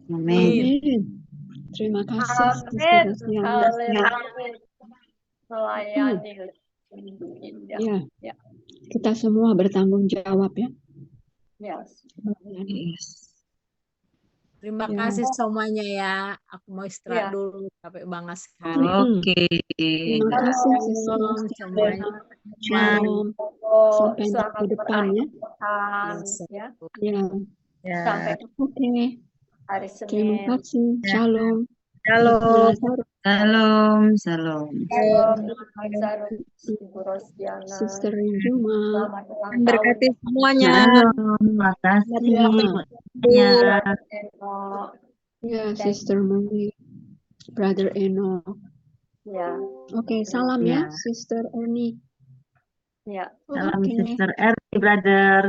Amin. Amin. Terima kasih, Sister Rosiana. Melayani. Ya, kita semua bertanggung jawab ya. Yes. Terima Ya. kasih semuanya ya. Aku mau istirahat Ya. dulu, capek banget sekarang. Oke. Terima kasih, Sister Shalom Rosiana. semuanya. Shalom. Sampai Selamat minggu depan ya. Tuhan, ya. Ya, Ya. Sampai oke. hari Terima Senin. kasih. Shalom. Shalom. Lazarus, Shalom. Shalom. Ibu Rosdiana. Sister Juma. Selamat ulang tahun. Berkati semuanya. Shalom. Makasih. Ya. Eno. Ya, Sister Mary. Brother Eno. Ya, Oke, salam ya, Ya. Sister Ernie. ya, Salam Oke. Sister Ernie, brother.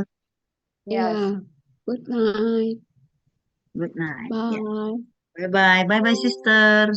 ya. Ya, good night. Good night. Bye. Bye-bye. Bye-bye, sister.